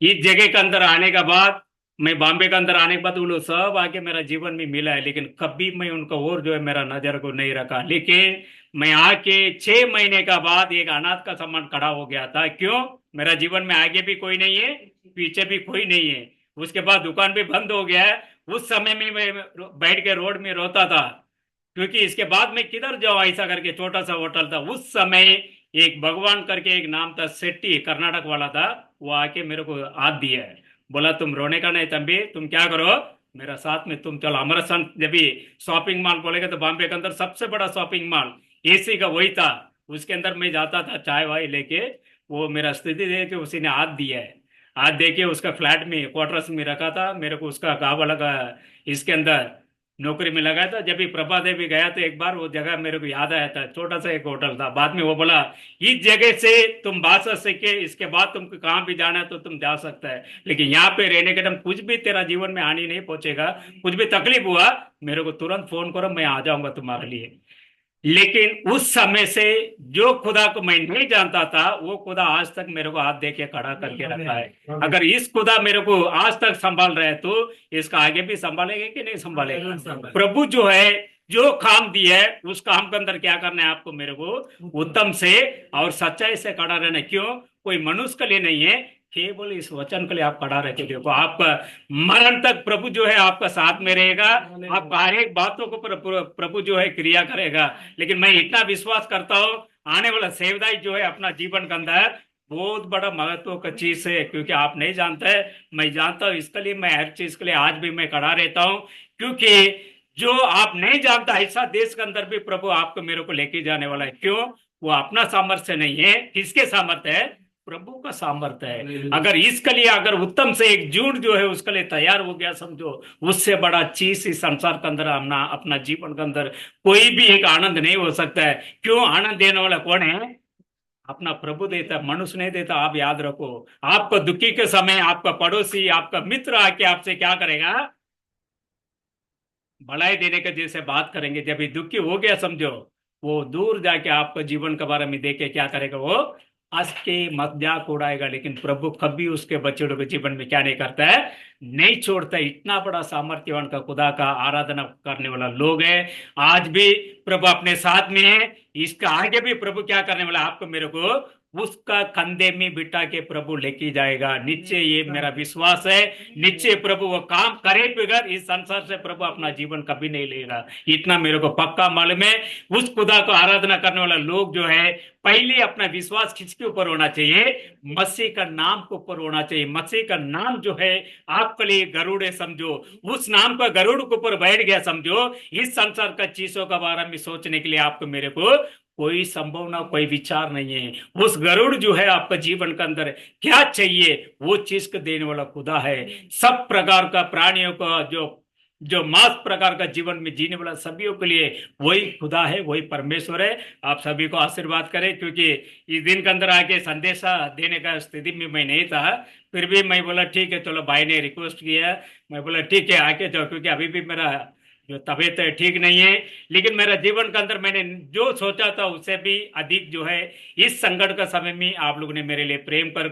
इस जगह के अंदर आने के बाद, मैं बॉम्बे के अंदर आने के बाद वो लोग सब आके मेरा जीवन में मिला है, लेकिन कभी मैं उनका और जो है मेरा नजर को नहीं रखा। लेकिन मैं आके 6 महीने का बाद एक अनाथ का समान खड़ा हो गया था। क्यों, मेरा जीवन में आगे भी कोई नहीं है, पीछे भी कोई नहीं है। उसके बाद दुकान भी बंद हो गया है। उस समय में मैं बैठ के रोड में रोता था, क्योंकि इसके बाद मैं किधर जाऊं, ऐसा करके छोटा सा होटल था उस समय। एक भगवान करके एक नाम था, सेट्टी कर्नाटक वाला था, वो आके मेरे को हाथ दिया है, बोला तुम रोने का नहीं तंबी, तुम क्या करो मेरा साथ में तुम चलो हमारा संत। जब भी शॉपिंग मॉल बोलेगा तो बॉम्बे के अंदर सबसे बड़ा शॉपिंग मॉल एसी का वही था, उसके अंदर मैं जाता था चाय वाय लेके। वो मेरा स्थिति देख के उसी ने हाथ दिया है, हाथ दे के उसका फ्लैट में क्वार्टर्स में रखा था मेरे को, उसका गाँव वाला का इसके अंदर नौकरी में लगाया था। जब भी प्रभा देवी गया तो एक बार वो जगह मेरे को याद आया था, छोटा सा एक होटल था। बाद में वो बोला इस जगह से तुम भाषा सीखे, इसके बाद तुमको कहाँ भी जाना है तो तुम जा सकता है, लेकिन यहाँ पे रहने के टाइम कुछ भी तेरा जीवन में हानि नहीं पहुंचेगा, कुछ भी तकलीफ हुआ मेरे को तुरंत फोन करो, मैं आ जाऊंगा तुम्हारे लिए। लेकिन उस समय से जो खुदा को मैं नहीं जानता था, वो खुदा आज तक मेरे को हाथ दे के खड़ा करके रखा है। अगर इस खुदा मेरे को आज तक संभाल रहे तो इसका आगे भी संभालेगा कि नहीं संभालेगा। प्रभु जो है जो काम दिया है उस काम के अंदर क्या करना है आपको, मेरे को उत्तम से और सच्चाई से खड़ा रहना। क्यों, कोई मनुष्य के लिए नहीं है, केवल इस वचन के लिए आप खड़ा रहते देखो, आपका मरण तक प्रभु जो है आपका साथ में रहेगा, आपका हर एक बातों को प्रभु जो है क्रिया करेगा। लेकिन मैं इतना विश्वास करता हूँ, आने वाला सेवदाई जो है अपना जीवन के अंदर बहुत बड़ा महत्व का चीज है, क्योंकि आप नहीं जानते, मैं जानता हूँ, इसके लिए मैं हर चीज के लिए आज भी मैं खड़ा रहता हूँ। क्योंकि जो आप नहीं जानता ऐसा देश के अंदर भी प्रभु आपको मेरे को लेके जाने वाला है। क्यों, वो अपना सामर्थ्य नहीं है, किसके सामर्थ्य है, प्रभु का सामर्थ्य है। अगर इसके लिए अगर उत्तम से एक जूट जो है उसके लिए तैयार हो गया, समझो उससे बड़ा चीज इस संसार के अंदर अपना जीवन के अंदर कोई भी एक आनंद नहीं हो सकता है। क्यों, आनंद देने वाला कौन है, अपना प्रभु देता है, मनुष्य नहीं देता। आप याद रखो, आपको दुखी के समय आपका पड़ोसी आपका मित्र आके आपसे क्या करेगा, भलाई देने के जैसे बात करेंगे। जब ये दुखी हो गया समझो, वो दूर जाके आपका जीवन के बारे में देखे क्या करेगा, वो हंस के मजाक उड़ाएगा। लेकिन प्रभु कभी उसके बच्चों के जीवन में क्या नहीं करता है, नहीं छोड़ता। इतना बड़ा सामर्थ्यवान का खुदा का आराधना करने वाला लोग है, आज भी प्रभु अपने साथ में है। इसका आगे भी प्रभु क्या करने वाला, आपको मेरे को उसका कंधे में बिठा के प्रभु लेके जाएगा नीचे, ये मेरा विश्वास है। नीचे प्रभु वो काम करे बगैर इस संसार से प्रभु अपना जीवन कभी नहीं लेगा, इतना मेरे को पक्का मालूम है। उस खुदा को आराधना करने वाला लोग जो है, पहले अपना विश्वास किसके ऊपर होना चाहिए, मसीह का नाम के ऊपर होना चाहिए। मसीह का नाम जो है आपके लिए गरुड़ है, समझो उस नाम का गरुड़ के ऊपर बैठ गया, समझो इस संसार का चीजों के बारे में सोचने के लिए आपको मेरे को कोई संभावना कोई विचार नहीं है। उस गरुड़ जो है आपका जीवन के अंदर क्या चाहिए वो चीज को देने वाला खुदा है। सब प्रकार का प्राणियों का जो जो मास प्रकार का जीवन में जीने वाला सभी के लिए वही खुदा है, वही परमेश्वर है। आप सभी को आशीर्वाद करें, क्योंकि इस दिन के अंदर आके संदेशा देने का स्थिति में मैं नहीं था, फिर भी मैं बोला ठीक है, चलो भाई ने रिक्वेस्ट किया, मैं बोला ठीक है आके जाओ, क्योंकि अभी भी मेरा जो तबीयत है ठीक नहीं है। लेकिन मेरा जीवन के अंदर मैंने जो सोचा था उससे भी अधिक जो है इस संकट का समय में आप लोगों ने मेरे लिए प्रेम कर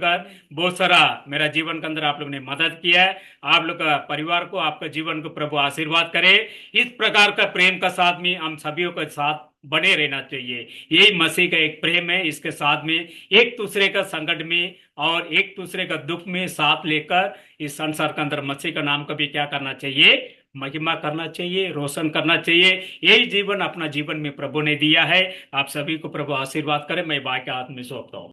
बहुत सारा मेरा जीवन के अंदर आप लोगों ने मदद किया है। आप लोग का परिवार को, आपका जीवन को प्रभु आशीर्वाद करे। इस प्रकार का प्रेम का साथ में हम सभी के साथ बने रहना चाहिए। यही मसीह का एक प्रेम है। इसके साथ में एक दूसरे का संकट में और एक दूसरे का दुख में साथ लेकर इस संसार के अंदर मसीह का नाम का भी क्या करना चाहिए, महिमा करना चाहिए, रोशन करना चाहिए। यही जीवन अपना जीवन में प्रभु ने दिया है। आप सभी को प्रभु आशीर्वाद करे। मैं भाई के हाथ में सौंपता हूँ।